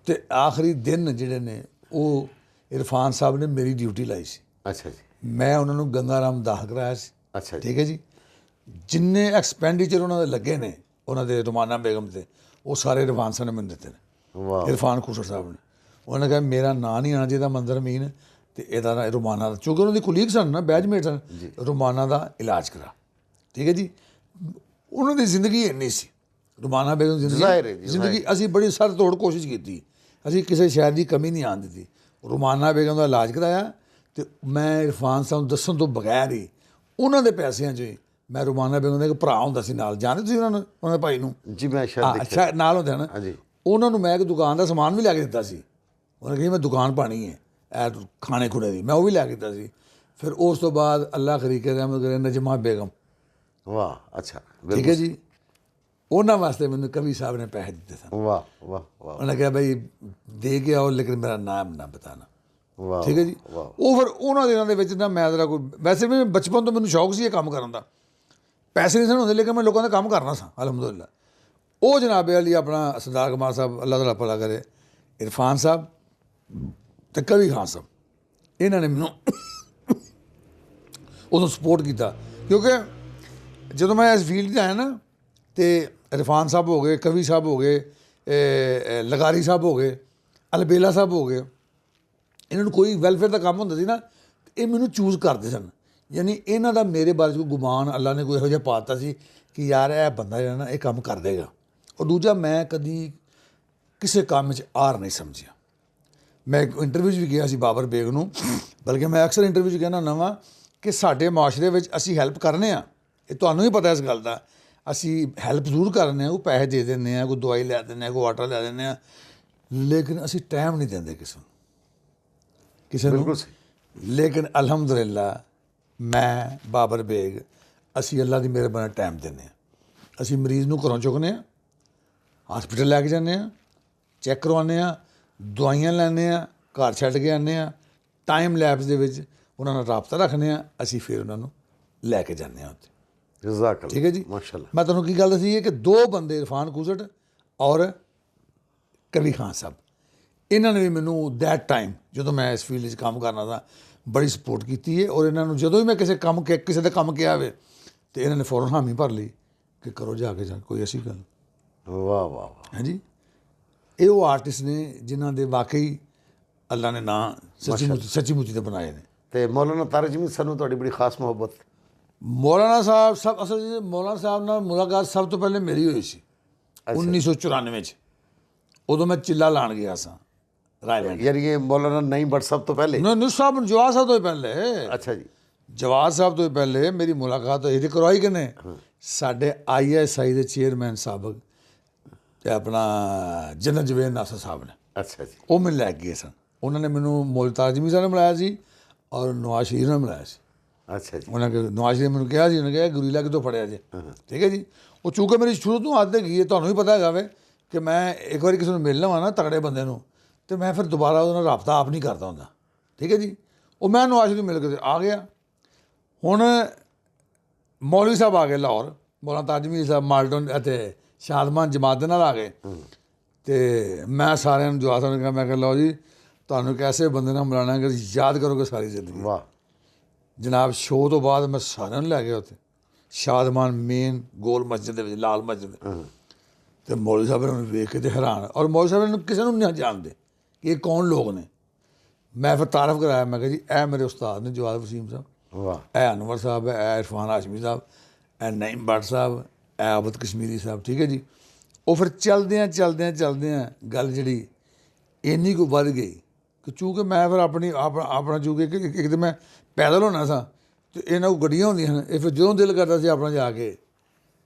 ਤੇ ਆਖਰੀ ਦਿਨ ਜਿਹੜੇ ਨੇ ਉਹ ਇਰਫਾਨ ਸਾਹਿਬ ਨੇ ਮੇਰੀ ਡਿਊਟੀ ਲਾਈ ਸੀ। ਅੱਛਾ ਜੀ। ਮੈਂ ਉਹਨਾਂ ਨੂੰ ਗੰਗਾ ਰਾਮ ਦਾਖਲ ਕਰਾਇਆ ਸੀ। ਅੱਛਾ ਜੀ। ਠੀਕ ਹੈ ਜੀ। ਜਿੰਨੇ ਐਕਸਪੈਂਡੀਚਰ ਉਹਨਾਂ ਦੇ ਲੱਗੇ ਨੇ ਉਹਨਾਂ ਦੇ ਰੁਮਾਨਾ ਬੇਗਮ ਤੇ, ਉਹ ਸਾਰੇ ਇਰਫਾਨ ਸਾਹਿਬ ਨੇ ਮੈਨੂੰ ਦਿੱਤੇ ਨੇ। ਵਾਹ। ਇਰਫਾਨ ਖੁਸ਼ਰ ਸਾਹਿਬ ਨੇ। ਉਹਨਾਂ ਨੇ ਕਿਹਾ ਮੇਰਾ ਨਾਂ ਨਹੀਂ ਆਉਣਾ ਚਾਹੀਦਾ ਮੰਜ਼ਰ ਅਮੀਨ, ਤੇ ਇਹਦਾ ਨਾਂ ਰੁਮਾਨਾ ਦਾ, ਕਿਉਂਕਿ ਉਹਨਾਂ ਦੀ ਕੁਲੀਗ ਸਨ ਨਾ, ਬੈਚਮੇਟ ਸਨ, ਰੁਮਾਨਾ ਦਾ ਇਲਾਜ ਕਰਾ। ਠੀਕ ਹੈ ਜੀ। ਉਹਨਾਂ ਦੀ ਜ਼ਿੰਦਗੀ ਇੰਨੀ ਸੀ, ਰੁਮਾਨਾ ਬੇਗਮ ਜ਼ਿੰਦਗੀ ਅਸੀਂ ਬੜੀ ਸਰ ਤੋੜ ਕੋਸ਼ਿਸ਼ ਕੀਤੀ, ਅਸੀਂ ਕਿਸੇ ਸ਼ਾਇਦ ਦੀ ਕਮੀ ਨਹੀਂ ਆਉਣ ਦਿੱਤੀ। ਰੁਮਾਨਾ ਬੇਗਮ ਦਾ ਇਲਾਜ ਕਰਾਇਆ ਤੇ ਮੈਂ ਇਰਫਾਨ ਸਾਹਿਬ ਨੂੰ ਦੱਸਣ ਤੋਂ ਬਗੈਰ ਹੀ ਉਹਨਾਂ ਦੇ ਪੈਸਿਆਂ 'ਚ ਮੈਂ ਰੁਮਾਨਾ ਬੇਗਮ ਦਾ ਇੱਕ ਭਰਾ ਹੁੰਦਾ ਸੀ ਨਾਲ, ਜਾਣਦੇ ਤੁਸੀਂ ਉਹਨਾਂ ਨੂੰ, ਉਹਨਾਂ ਦੇ ਭਾਈ ਨੂੰ? ਜੀ ਮੈਂ ਸ਼ਾਇਦ ਅੱਛਾ ਨਾਲ ਹੁੰਦੇ ਨਾ। ਉਹਨਾਂ ਨੂੰ ਮੈਂ ਇੱਕ ਦੁਕਾਨ ਦਾ ਸਮਾਨ ਵੀ ਲੈ ਕੇ ਦਿੱਤਾ ਸੀ। ਉਹਨੇ ਕਿਹਾ ਮੈਂ ਦੁਕਾਨ ਪਾਣੀ ਹੈ ਖਾਣੇ ਖੁਣੇ ਦੀ, ਮੈਂ ਉਹ ਵੀ ਲੈ ਕੇ ਦਿੱਤਾ ਸੀ। ਫਿਰ ਉਸ ਤੋਂ ਬਾਅਦ ਅੱਲਾ ਕਰੀ ਕੇ ਰਹਿਮਤ ਕਰੇ ਨਜਮਾ ਬੇਗਮ, ਵਾਹ ਅੱਛਾ ਠੀਕ ਹੈ ਜੀ। ਉਹਨਾਂ ਵਾਸਤੇ ਮੈਨੂੰ ਕਵੀ ਸਾਹਿਬ ਨੇ ਪੈਸੇ ਦਿੱਤੇ ਸਨ। ਵਾਹ ਵਾਹ ਵਾਹ ਉਹਨੇ ਕਿਹਾ ਭਾਈ ਦੇ ਕੇ ਆਓ ਲੇਕਿਨ ਮੇਰਾ ਨਾਮ ਨਾ ਬਤਾਨਾ। ਵਾਹ ਠੀਕ ਹੈ ਜੀ। ਵਾਹ ਉਹ ਫਿਰ ਉਹਨਾਂ ਦਿਨਾਂ ਦੇ ਵਿੱਚ ਨਾ ਮੈਂ ਜ਼ਰਾ ਕੋਈ ਵੈਸੇ ਵੀ ਬਚਪਨ ਤੋਂ ਮੈਨੂੰ ਸ਼ੌਕ ਸੀ ਇਹ ਕੰਮ ਕਰਨ ਦਾ, ਪੈਸੇ ਨਹੀਂ ਸਨ ਹੁੰਦੇ ਲੇਕਿਨ ਮੈਂ ਲੋਕਾਂ ਦਾ ਕੰਮ ਕਰਨਾ ਸਾਂ ਅਲਹਮਦੁਲਿਲਾ। ਉਹ ਜਨਾਬੇ ਵਾਲੀ ਆਪਣਾ ਸਰਦਾਰ ਕਮਾਲ ਸਾਹਿਬ ਅੱਲਾਹ ਤਾਲਾ ਭਲਾ ਕਰੇ, ਇਰਫਾਨ ਸਾਹਿਬ ਤੇ ਕਵੀ ਖਾਨ ਸਾਹਿਬ, ਇਹਨਾਂ ਨੇ ਮੈਨੂੰ ਉਦੋਂ ਸਪੋਰਟ ਕੀਤਾ ਕਿਉਂਕਿ ਜਦੋਂ ਮੈਂ ਇਸ ਫੀਲਡ 'ਚ ਆਇਆ ਨਾ ਤੇ ਇਰਫਾਨ ਸਾਹਿਬ ਹੋ ਗਏ, ਕਵੀ ਸਾਹਿਬ ਹੋ ਗਏ, ਲਗਾਰੀ ਸਾਹਿਬ ਹੋ ਗਏ, ਅਲਬੇਲਾ ਸਾਹਿਬ ਹੋ ਗਏ, ਇਹਨਾਂ ਨੂੰ ਕੋਈ ਵੈਲਫੇਅਰ ਦਾ ਕੰਮ ਹੁੰਦਾ ਸੀ ਨਾ ਇਹ ਮੈਨੂੰ ਚੂਜ਼ ਕਰਦੇ ਸਨ। ਯਾਨੀ ਇਹਨਾਂ ਦਾ ਮੇਰੇ ਬਾਰੇ 'ਚ ਕੋਈ ਗੁਮਾਨ ਅੱਲਾ ਨੇ ਕੋਈ ਇਹੋ ਜਿਹਾ ਪਾ ਦਿੱਤਾ ਸੀ ਕਿ ਯਾਰ ਇਹ ਬੰਦਾ ਜਿਹੜਾ ਨਾ ਇਹ ਕੰਮ ਕਰ ਦੇਗਾ। ਔਰ ਦੂਜਾ ਮੈਂ ਕਦੀ ਕਿਸੇ ਕੰਮ 'ਚ ਆਰ ਨਹੀਂ ਸਮਝਿਆ। ਮੈਂ ਇੱਕ ਇੰਟਰਵਿਊ 'ਚ ਵੀ ਗਿਆ ਸੀ ਬਾਬਰ ਬੇਗ ਨੂੰ, ਬਲਕਿ ਮੈਂ ਅਕਸਰ ਇੰਟਰਵਿਊ 'ਚ ਕਹਿੰਦਾ ਹੁੰਦਾ ਵਾਂ ਕਿ ਸਾਡੇ ਮਾਸ਼ਰੇ ਵਿੱਚ ਅਸੀਂ ਹੈਲਪ ਕਰਨੇ ਆ, ਇਹ ਤੁਹਾਨੂੰ ਵੀ ਪਤਾ ਇਸ ਗੱਲ ਦਾ, ਅਸੀਂ ਹੈਲਪ ਜ਼ਰੂਰ ਕਰਨੇ ਆ, ਕੋਈ ਪੈਸੇ ਦੇ ਦਿੰਦੇ ਆ, ਕੋਈ ਦਵਾਈ ਲੈ ਦਿੰਦੇ ਆ, ਕੋਈ ਵਾਟਰ ਲੈ ਦਿੰਦੇ ਆ, ਲੇਕਿਨ ਅਸੀਂ ਟਾਈਮ ਨਹੀਂ ਦਿੰਦੇ ਕਿਸੇ ਨੂੰ ਬਿਲਕੁਲ ਸਹੀ। ਲੇਕਿਨ ਅਲਹਮਦੁਲਿਲਾ ਮੈਂ ਬਾਬਰ ਬੇਗ ਅਸੀਂ ਅੱਲਾ ਦੀ ਮਿਹਰਬਾਨੀ ਨਾਲ ਟਾਈਮ ਦਿੰਦੇ ਹਾਂ। ਅਸੀਂ ਮਰੀਜ਼ ਨੂੰ ਘਰੋਂ ਚੁੱਕਦੇ ਹਾਂ, ਹਸਪੀਟਲ ਲੈ ਕੇ ਜਾਂਦੇ ਹਾਂ, ਚੈੱਕ ਕਰਵਾਉਂਦੇ ਹਾਂ, ਦਵਾਈਆਂ ਲੈਂਦੇ ਹਾਂ, ਘਰ ਛੱਡ ਕੇ ਆਉਂਦੇ ਹਾਂ, ਟਾਈਮ ਲੈਪਸ ਦੇ ਵਿੱਚ ਉਹਨਾਂ ਨਾਲ ਰਾਬਤਾ ਰੱਖਦੇ ਹਾਂ, ਅਸੀਂ ਫਿਰ ਉਹਨਾਂ ਨੂੰ ਲੈ ਕੇ ਜਾਂਦੇ ਹਾਂ ਉੱਥੇ। ਜਜ਼ਾਕ ਅੱਲਾ। ਠੀਕ ਹੈ ਜੀ। ਮਾਸ਼ਾਅੱਲਾ। ਮੈਂ ਤੁਹਾਨੂੰ ਕੀ ਗੱਲ ਦੱਸੀ ਹੈ ਕਿ ਦੋ ਬੰਦੇ ਇਰਫਾਨ ਕੂਸਟ ਔਰ ਕਵੀ ਖਾਨ ਸਾਹਿਬ, ਇਹਨਾਂ ਨੇ ਵੀ ਮੈਨੂੰ ਦੈਟ ਟਾਈਮ ਜਦੋਂ ਮੈਂ ਇਸ ਫੀਲਡ 'ਚ ਕੰਮ ਕਰਨਾ ਤਾਂ ਬੜੀ ਸਪੋਰਟ ਕੀਤੀ ਹੈ। ਔਰ ਇਹਨਾਂ ਨੂੰ ਜਦੋਂ ਵੀ ਮੈਂ ਕਿਸੇ ਦਾ ਕੰਮ ਕਿਹਾ ਹੋਵੇ ਤੇ ਇਹਨਾਂ ਨੇ ਫੌਰਨ ਹਾਮੀ ਭਰ ਲਈ ਕਿ ਕਰੋ ਜਾ ਕੇ ਜਾ, ਕੋਈ ਐਸੀ ਗੱਲ। ਵਾਹ ਵਾਹ ਵਾਹ। ਹਾਂਜੀ, ਇਹ ਉਹ ਆਰਟਿਸਟ ਨੇ ਜਿਨ੍ਹਾਂ ਦੇ ਵਾਕਈ ਅੱਲਾ ਨੇ ਨਾਂ ਸੱਚੀ ਮੁੱਚੀ ਤੇ ਬਣਾਏ ਨੇ। ਤੇ ਮੌਲਾਨਾ ਤਾਰਿਕ ਜਮੀਲ ਸਾਨੂੰ ਤੁਹਾਡੀ ਬੜੀ ਖਾਸ ਮੁਹੱਬਤ। ਮੌਲਾਨਾ ਸਾਹਿਬ ਸਭ ਅਸਲ 'ਚ ਮੌਲਾਨਾ ਸਾਹਿਬ ਨਾਲ ਮੁਲਾਕਾਤ ਸਭ ਤੋਂ ਪਹਿਲੇ ਮੇਰੀ ਹੋਈ ਸੀ 1994 'ਚ। ਉਦੋਂ ਮੈਂ ਚਿੱਲਾ ਲਾਣ ਗਿਆ ਸਾਂ ਰਾਏਵਿੰਡ। ਯਾਨੀ ਇਹ ਮੌਲਾਨਾ ਨਹੀਂ ਬਟ ਸਭ ਤੋਂ ਪਹਿਲੇ। ਨਹੀਂ ਸਾਹਿਬ ਜਵਾਹਰ ਸਾਹਿਬ ਤੋਂ ਹੀ ਪਹਿਲੇ। ਅੱਛਾ ਜੀ। ਜਵਾਹਰ ਸਾਹਿਬ ਤੋਂ ਹੀ ਪਹਿਲੇ ਮੇਰੀ ਮੁਲਾਕਾਤ ਹੋਈ ਤੇ ਕਰਵਾਈ ਕਿਨੇ? ਸਾਡੇ ISI ਦੇ ਚੇਅਰਮੈਨ ਸਾਬਕ ਤੇ ਆਪਣਾ ਜਨਰਲ ਜਵੇਦ ਨਾਸਰ ਸਾਹਿਬ ਨੇ। ਅੱਛਾ ਜੀ। ਉਹ ਮੈਨੂੰ ਲੈ ਕੇ ਗਏ ਸਨ। ਉਹਨਾਂ ਨੇ ਮੈਨੂੰ ਮੌਲਵੀ ਜਮੀਲ ਸਾਹਿਬ ਨੇ ਮਿਲਾਇਆ ਸੀ ਔਰ ਨਵਾਜ਼ ਸ਼ਰੀਫ ਨੇ ਮਿਲਾਇਆ ਸੀ। ਅੱਛਾ ਜੀ। ਉਹਨਾਂ ਨੇ ਨਵਾਜ਼ ਸ਼ਰੀਫ ਨੇ ਮੈਨੂੰ ਕਿਹਾ ਸੀ, ਉਹਨੇ ਕਿਹਾ ਗੁਰੀਲਾ ਕਿਤੋਂ ਫੜਿਆ ਜੇ। ਠੀਕ ਹੈ ਜੀ। ਉਹ ਚੂੰਕਿ ਮੇਰੀ ਸ਼ੁਰੂ ਤੋਂ ਆਦਤ ਹੈਗੀ ਹੈ, ਤੁਹਾਨੂੰ ਵੀ ਪਤਾ ਹੈਗਾ ਵੇ ਕਿ ਮੈਂ ਇੱਕ ਵਾਰੀ ਕਿਸੇ ਨੂੰ ਮਿਲ ਲਵਾਂ ਨਾ ਤਗੜੇ ਬੰਦੇ ਨੂੰ ਤੇ ਮੈਂ ਫਿਰ ਦੁਬਾਰਾ ਉਹਦੇ ਨਾਲ ਰਾਬਤਾ ਆਪ ਨਹੀਂ ਕਰਦਾ ਹੁੰਦਾ। ਠੀਕ ਹੈ ਜੀ। ਉਹ ਮੈਂ ਨਵਾਜ਼ ਸ਼ਰੀਫ ਨੂੰ ਮਿਲ ਕੇ ਆ ਗਿਆ। ਹੁਣ ਮੌਲਵੀ ਸਾਹਿਬ ਆ ਗਏ ਲਾਹੌਰ, ਮੌਲਾਨਾ ਤਾਰਿਕ ਜਮੀਲ ਸਾਹਿਬ ਮਾਲਟਨ ਅਤੇ ਸ਼ਾਦਮਾਨ ਜਮਾਤ ਦੇ ਨਾਲ ਆ ਗਏ ਤੇ ਮੈਂ ਸਾਰਿਆਂ ਨੂੰ ਜਵਾਬ ਸਾਹਿਬ ਮੈਂ ਕਿਹਾ ਲਓ ਜੀ ਤੁਹਾਨੂੰ ਇੱਕ ਐਸੇ ਬੰਦੇ ਨਾਲ ਮਿਲਾਣਾ ਕਿ ਯਾਦ ਕਰੋਗੇ ਸਾਰੀ ਜ਼ਿੰਦਗੀ। ਵਾਹ। ਜਨਾਬ ਸ਼ੋਅ ਤੋਂ ਬਾਅਦ ਮੈਂ ਸਾਰਿਆਂ ਨੂੰ ਲੈ ਗਿਆ ਉੱਥੇ ਸ਼ਾਦਮਾਨ ਮੇਨ ਗੋਲ ਮਸਜਿਦ ਦੇ ਵਿੱਚ, ਲਾਲ ਮਸਜਿਦ। ਤੇ ਮੌਲਵੀ ਸਾਹਿਬ ਨੇ ਵੇਖ ਕੇ ਤੇ ਹੈਰਾਨ, ਔਰ ਮੌਲਵੀ ਸਾਹਿਬ ਨੇ ਕਿਸੇ ਨੂੰ ਨਹੀਂ ਜਾਣਦੇ ਕਿ ਇਹ ਕੌਣ ਲੋਕ ਨੇ। ਮੈਂ ਫਿਰ ਤਾਰਫ ਕਰਾਇਆ, ਮੈਂ ਕਿਹਾ ਜੀ ਇਹ ਮੇਰੇ ਉਸਤਾਦ ਨੇ ਜਵਾਦ ਵਸੀਮ ਸਾਹਿਬ, ਵਾਹ। ਇਹ ਅਨਵਰ ਸਾਹਿਬ ਹੈ, ਇਹ ਇਰਫਾਨ ਹਾਸ਼ਮੀ ਸਾਹਿਬ, ਇਹ ਨਈਮ ਭੱਟ ਸਾਹਿਬ, ਇਹ ਆਬਦ ਕਸ਼ਮੀਰੀ ਸਾਹਿਬ। ਠੀਕ ਹੈ ਜੀ। ਉਹ ਫਿਰ ਚਲਦਿਆਂ ਗੱਲ ਜਿਹੜੀ ਇੰਨੀ ਕੁ ਵੱਧ ਗਈ ਕਿ ਚੂੰਕਿ ਮੈਂ ਫਿਰ ਆਪਣਾ ਚੂੰਕਿ ਇੱਕ ਤਾਂ ਮੈਂ ਪੈਦਲ ਹੋਣਾ ਸਾਂ ਤੇ ਇਹਨਾਂ ਕੋਲ ਗੱਡੀਆਂ ਹੁੰਦੀਆਂ ਹਨ। ਇਹ ਫਿਰ ਜਦੋਂ ਦਿਲ ਕਰਦਾ ਸੀ ਆਪਣਾ ਜਾ ਕੇ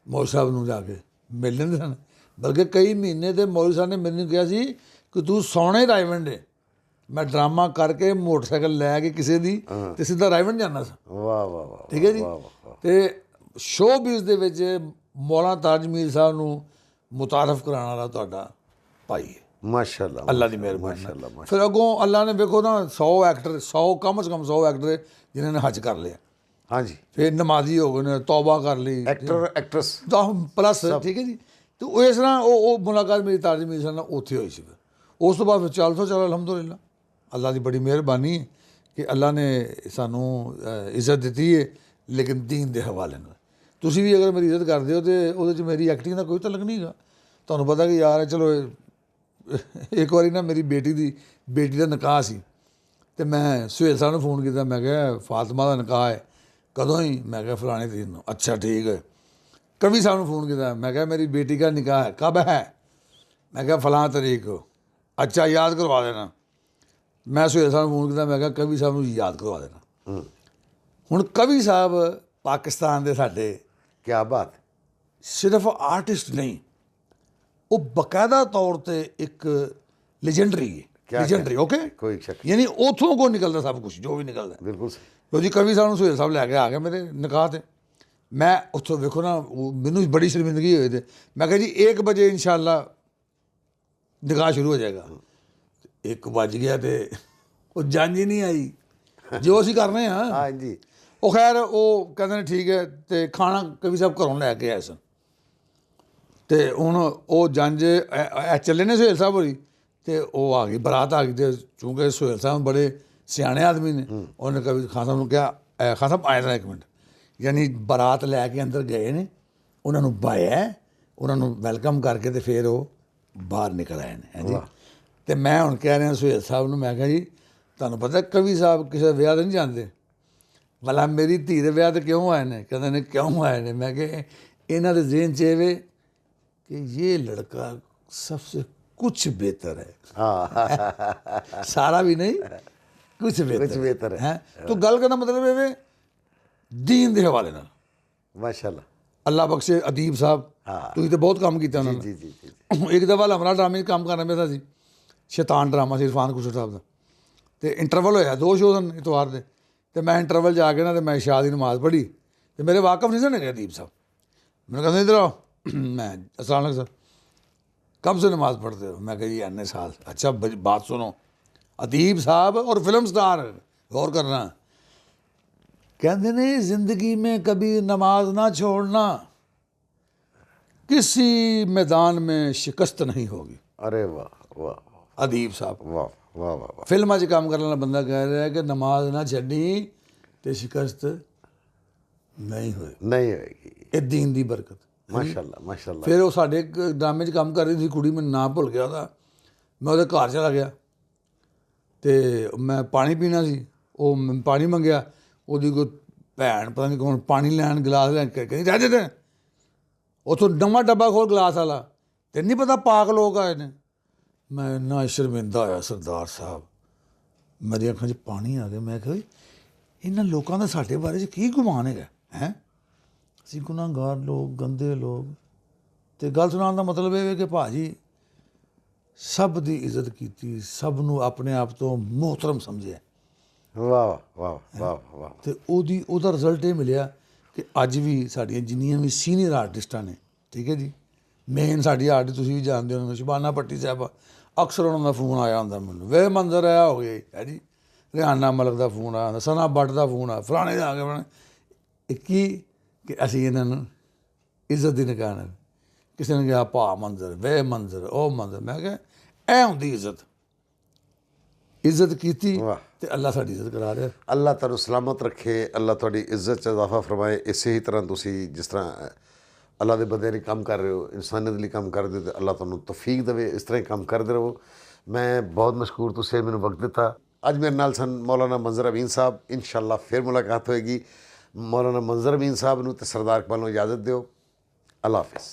ਮੌਲਵੀ ਸਾਹਿਬ ਨੂੰ ਜਾ ਕੇ ਮਿਲ ਲੈਂਦੇ ਸਨ। ਬਲਕਿ ਕਈ ਮਹੀਨੇ ਤੇ ਮੌਲਵੀ ਸਾਹਿਬ ਨੇ ਮੈਨੂੰ ਕਿਹਾ ਸੀ ਕਿ ਤੂੰ ਸੋਹਣੇ ਰਾਏਵਿੰਡ ਹੈ। ਮੈਂ ਡਰਾਮਾ ਕਰਕੇ ਮੋਟਰਸਾਈਕਲ ਲੈ ਕੇ ਕਿਸੇ ਦੀ ਤੇ ਸਿੱਧਾ ਰਾਏਵਿੰਡ ਜਾਂਦਾ ਸਾਂ। ਵਾਹ ਵਾਹ ਵਾਹ। ਠੀਕ ਹੈ ਜੀ। ਤੇ ਸ਼ੋਅਬੀਜ਼ ਦੇ ਵਿੱਚ ਮੌਲਾਨਾ ਤਾਰਿਕ ਜਮੀਲ ਸਾਹਿਬ ਨੂੰ ਮੁਤਾਰਫ ਕਰਾਉਣ ਵਾਲਾ ਤੁਹਾਡਾ ਭਾਈ ਹੈ। ਮਾਸ਼ਾਅੱਲਾ। ਅੱਲਾ ਦੀ ਮਿਹਰਬਾਨੀ ਨਾਲ। ਮਾਸ਼ਾਅੱਲਾ। ਫਿਰ ਅੱਗੋਂ ਅੱਲਾ ਨੇ ਵੇਖੋ ਨਾ 100 ਐਕਟਰ, 100 ਕਮ ਸੇ ਕਮ 100 ਐਕਟਰ ਜਿਨ੍ਹਾਂ ਨੇ ਹੱਜ ਕਰ ਲਿਆ। ਹਾਂਜੀ। ਫਿਰ ਨਮਾਜ਼ੀ ਹੋ ਗਏ ਨੇ, ਤੌਬਾ ਕਰ ਲਈ, ਐਕਟਰ ਐਕਟਰਸ 10+। ਠੀਕ ਹੈ ਜੀ। ਤੇ ਉਹ ਇਸ ਤਰ੍ਹਾਂ ਉਹ ਮੁਲਾਕਾਤ ਮੇਰੀ ਤਾਰਿਕ ਜਮੀਲ ਸਾਹਿਬ ਨਾਲ ਉੱਥੇ ਹੋਈ ਸੀ। ਉਸ ਤੋਂ ਬਾਅਦ ਫਿਰ ਚੱਲ ਅਲਹਮਦੁਲਿਲਾ ਅੱਲਾ ਦੀ ਬੜੀ ਮਿਹਰਬਾਨੀ ਹੈ ਕਿ ਅੱਲਾ ਨੇ ਸਾਨੂੰ ਇੱਜ਼ਤ ਦਿੱਤੀ ਹੈ ਲੇਕਿਨ ਦੀਨ ਦੇ ਹਵਾਲੇ ਨਾਲ। ਤੁਸੀਂ ਵੀ ਅਗਰ ਮੇਰੀ ਇੱਜ਼ਤ ਕਰਦੇ ਹੋ ਤੇ ਉਹਦੇ 'ਚ ਮੇਰੀ ਐਕਟਿੰਗ ਦਾ ਕੋਈ ਤਾਲੁਕ ਨਹੀਂ ਹੈਗਾ। ਤੁਹਾਨੂੰ ਪਤਾ ਕਿ ਯਾਰ ਚਲੋ ਇੱਕ ਵਾਰੀ ਨਾ ਮੇਰੀ ਬੇਟੀ ਦਾ ਨਿਕਾਹ ਸੀ ਤੇ ਮੈਂ ਸੁਹੇਲ ਸਾਹਿਬ ਨੂੰ ਫੋਨ ਕੀਤਾ, ਮੈਂ ਕਿਹਾ ਫਾਤਮਾ ਦਾ ਨਿਕਾਹ ਹੈ, ਕਦੋਂ ਹੀ? ਮੈਂ ਕਿਹਾ ਫਲਾਣੇ ਤਰੀਕ ਨੂੰ। ਅੱਛਾ ਠੀਕ ਹੈ। कवि साहब ने फ़ोन किया, मैं क्या मेरी बेटी का निकाह है, कब है? मैं क्या फ़लाँ तारीख को। अच्छा याद करवा देना। मैं सुहेल साहब ने फ़ोन किया, मैं क्या कवि साहब को याद करवा देना। हुण कवि साहब पाकिस्तान दे साडे क्या बात, सिर्फ आर्टिस्ट नहीं, वो बकायदा तौर पर एक लेजेंडरी है। लेजेंडरी ओके, कोई शक यानी उतों को निकलता सब कुछ जो भी निकलता। बिल्कुल सही। तो जी कवि साहब सुहेल साहब लैके आ गए मेरे निकाह ते। ਮੈਂ ਉੱਥੋਂ ਵੇਖੋ ਨਾ ਮੈਨੂੰ ਬੜੀ ਸ਼ਰਮਿੰਦਗੀ ਹੋਈ ਤੇ ਮੈਂ ਕਿਹਾ ਜੀ 1 ਵਜੇ ਇਨਸ਼ਾਅੱਲਾ ਨਿਕਾਹ ਸ਼ੁਰੂ ਹੋ ਜਾਏਗਾ। 1 ਵੱਜ ਗਿਆ ਤੇ ਉਹ ਜੰਜ ਹੀ ਨਹੀਂ ਆਈ ਜੋ ਅਸੀਂ ਕਰ ਰਹੇ ਹਾਂ। ਹਾਂਜੀ ਉਹ ਖੈਰ ਉਹ ਕਹਿੰਦੇ ਨੇ ਠੀਕ ਹੈ ਤੇ ਖਾਣਾ ਕਵੀ ਸਾਹਿਬ ਘਰੋਂ ਲੈ ਕੇ ਆਏ ਸਨ ਤੇ ਹੁਣ ਉਹ ਜੰਜ ਚੱਲੇ ਨੇ ਸੁਹੇਲ ਸਾਹਿਬ ਹੋਰੀ ਤੇ ਉਹ ਆ ਗਈ ਬਰਾਤ ਆ ਗਈ ਤੇ ਚੂੰਕਿ ਸੁਹੇਲ ਸਾਹਿਬ ਬੜੇ ਸਿਆਣੇ ਆਦਮੀ ਨੇ ਉਹਨੇ ਕਵੀ ਖਾਨ ਸਾਹਿਬ ਨੂੰ ਕਿਹਾ ਖਾਨ ਸਾਹਿਬ ਆਏ ਨਾ 1 ਮਿੰਟ, ਯਾਨੀ ਬਰਾਤ ਲੈ ਕੇ ਅੰਦਰ ਗਏ ਨੇ, ਉਹਨਾਂ ਨੂੰ ਬਾਇਆ, ਉਹਨਾਂ ਨੂੰ ਵੈਲਕਮ ਕਰਕੇ ਤੇ ਫਿਰ ਉਹ ਬਾਹਰ ਨਿਕਲ ਆਏ ਨੇ। ਹੈ ਜੀ। ਤੇ ਮੈਂ ਹੁਣ ਕਹਿ ਰਿਹਾ ਸੁਹੇਲ ਸਾਹਿਬ ਨੂੰ, ਮੈਂ ਕਿਹਾ ਜੀ ਤੁਹਾਨੂੰ ਪਤਾ ਕਵੀ ਸਾਹਿਬ ਕਿਸੇ ਵਿਆਹ 'ਤੇ ਨਹੀਂ ਜਾਂਦੇ, ਭਲਾ ਮੇਰੀ ਧੀ ਦੇ ਵਿਆਹ 'ਤੇ ਕਿਉਂ ਆਏ ਨੇ? ਕਹਿੰਦੇ ਨੇ ਕਿਉਂ ਆਏ ਨੇ? ਮੈਂ ਕਿਹਾ ਇਹਨਾਂ ਦੇ ਜ਼ਿਹਨ 'ਚ ਇਹ ਵੇ कि ये लड़का सबसे कुछ बेहतर है। हाँ सारा भी नहीं, कुछ बेहतर है। तो गल करना मतलब है दीन के हवाले नाल माशाल्लाह अल्लाह बख्शे अदीब साहब, तुसीं तो बहुत काम किया उन्होंने। जी जी जी एक दफ़ा हमला ड्रामे काम करना पे सी, शैतान ड्रामा से इरफान खुसरो साहब का, तो इंटरवल होया 2 शो सन इतवार के, तो मैं इंटरवल जाके ना तो मैं इशा की नमाज़ पढ़ी तो मेरे वाकफ नहीं सुने अदीब साहब, मैंने कहते इधर आओ। मैं अस्सलाम वालेकुम सर, कब से नमाज़ पढ़ते हो? मैं कहा जी अन्य साल। अच्छा बात सुनो, अदीब साहब और फिल्म स्टार, गौर करना, कहते ने ज़िंदगी में कभी नमाज ना छोड़ना, किसी मैदान में शिकस्त नहीं होगी। अरे वाह वाह अदीब साहब वाह वाह वाह वाह फिल्म 'च काम करने वाला बंदा कह रहा है कि नमाज ना छड्डी ते शिकस्त नहीं होए, नहीं होएगी। ये दीन दी बरकत। माशाल्लाह माशाल्लाह। फिर वो साढ़े एक ड्रामे 'च काम कर रही थी कुड़ी, मैं नाम भुल गया ਉਹਦਾ, मैं ਉਹਦੇ ਘਰ चला गया ਤੇ ਮੈਂ ਪਾਣੀ ਪੀਣਾ ਸੀ, ਉਹ ਪਾਣੀ ਮੰਗਿਆ, ਉਹਦੀ ਕੋਈ ਭੈਣ ਪਤਾ ਨਹੀਂ ਕੌਣ ਪਾਣੀ ਲੈਣ ਗਲਾਸ ਲੈਣ ਕਹਿੰਦੀ ਰਹਿ ਦੇ, ਉੱਥੋਂ ਨਵਾਂ ਡੱਬਾ ਖੋਲ ਗਲਾਸ ਵਾਲਾ, ਤੇ ਨਹੀਂ ਪਤਾ ਪਾਕ ਲੋਕ ਆਏ ਨੇ। ਮੈਂ ਇੰਨਾ ਸ਼ਰਮਿੰਦਾ ਹੋਇਆ ਸਰਦਾਰ ਸਾਹਿਬ, ਮੇਰੀ ਅੱਖਾਂ 'ਚ ਪਾਣੀ ਆ ਗਿਆ। ਮੈਂ ਕਿਹਾ ਇਹਨਾਂ ਲੋਕਾਂ ਦਾ ਸਾਡੇ ਬਾਰੇ 'ਚ ਕੀ ਗੁਮਾਨ ਹੈਗਾ ਹੈ? ਅਸੀਂ ਗੁਨਾਹਗਾਰ ਲੋਕ, ਗੰਦੇ ਲੋਕ। ਤੇ ਗੱਲ ਸੁਣਾਉਣ ਦਾ ਮਤਲਬ ਇਹ ਹੈ ਕਿ ਭਾਜੀ ਸਭ ਦੀ ਇੱਜ਼ਤ ਕੀਤੀ, ਸਭ ਨੂੰ ਆਪਣੇ ਆਪ ਤੋਂ ਮੁਹਤਰਮ ਸਮਝਿਆ। ਵਾਹ ਵਾਹ ਵਾਹ ਵਾਹ। ਤੇ ਉਹਦਾ ਰਿਜ਼ਲਟ ਇਹ ਮਿਲਿਆ ਕਿ ਅੱਜ ਵੀ ਸਾਡੀਆਂ ਜਿੰਨੀਆਂ ਵੀ ਸੀਨੀਅਰ ਆਰਟਿਸਟਾਂ ਨੇ, ਠੀਕ ਹੈ ਜੀ, ਮੇਨ ਸਾਡੀ ਆਰਟਿਸਟ ਤੁਸੀਂ ਵੀ ਜਾਣਦੇ ਹੋ ਸ਼ਬਾਨਾ ਭੱਟੀ ਸਾਹਿਬ, ਅਕਸਰ ਉਹਨਾਂ ਦਾ ਫੋਨ ਆਇਆ ਹੁੰਦਾ ਮੈਨੂੰ, ਵੇ ਮੰਜ਼ਰ ਆਇਆ ਹੋ ਗਏ ਹੈ ਜੀ, ਰਿਹਾਨਾ ਮਲਕ ਦਾ ਫੋਨ ਆਇਆ ਹੁੰਦਾ, ਸਨਾ ਬੱਟ ਦਾ ਫੋਨ ਆ, ਫਲਾਣੇ ਦਾ ਆ ਕੇ ਫਲਾਣੇ। ਇਹ ਕੀ ਕਿ ਅਸੀਂ ਇਹਨਾਂ ਨੂੰ ਇੱਜ਼ਤ ਦੀ ਨਿਗਾਹ ਨਾਲ, ਕਿਸੇ ਨੇ ਕਿਹਾ ਭਾ ਮੰਜ਼ਰ, ਵੇ ਮੰਜ਼ਰ, ਉਹ ਮੰਜ਼ਰ, ਮੈਂ ਕਿਹਾ ਇਹ ਹੁੰਦੀ ਇੱਜ਼ਤ। ਇੱਜ਼ਤ ਕੀਤੀ ਤੇ ਅੱਲਾਹ ਸਾਡੀ ਇੱਜ਼ਤ ਕਰਾ ਰਿਹਾ। ਅੱਲਾਹ ਤੁਹਾਨੂੰ ਸਲਾਮਤ ਰੱਖੇ, ਅੱਲਾਹ ਤੁਹਾਡੀ ਇੱਜ਼ਤ 'ਚ ਇਜ਼ਾਫਾ ਫਰਮਾਏ। ਇਸੇ ਹੀ ਤਰ੍ਹਾਂ ਤੁਸੀਂ ਜਿਸ ਤਰ੍ਹਾਂ ਅੱਲਾਹ ਦੇ ਬੰਦੇ ਲਈ ਕੰਮ ਕਰ ਰਹੇ ਹੋ, ਇਨਸਾਨੀਅਤ ਲਈ ਕੰਮ ਕਰਦੇ ਹੋ, ਤੇ ਅੱਲਾਹ ਤੁਹਾਨੂੰ ਤੌਫੀਕ ਦੇਵੇ, ਇਸ ਤਰ੍ਹਾਂ ਹੀ ਕੰਮ ਕਰਦੇ ਰਹੋ। ਮੈਂ ਬਹੁਤ ਮਸ਼ਕੂਰ, ਤੁਸੀਂ ਮੈਨੂੰ ਵਕਤ ਦਿੱਤਾ। ਅੱਜ ਮੇਰੇ ਨਾਲ ਸਨ ਮੌਲਾਨਾ ਮੰਜ਼ਰ ਅਮੀਨ ਸਾਹਿਬ। ਇਨਸ਼ਾਅੱਲਾ ਫਿਰ ਮੁਲਾਕਾਤ ਹੋਏਗੀ। ਮੌਲਾਨਾ ਮੰਜ਼ਰ ਅਮੀਨ ਸਾਹਿਬ ਨੂੰ ਤੇ ਸਰਦਾਰ ਇਕਬਾਲ ਨੂੰ ਇਜਾਜ਼ਤ ਦਿਓ। ਅੱਲਾਹ ਹਾਫਿਜ਼।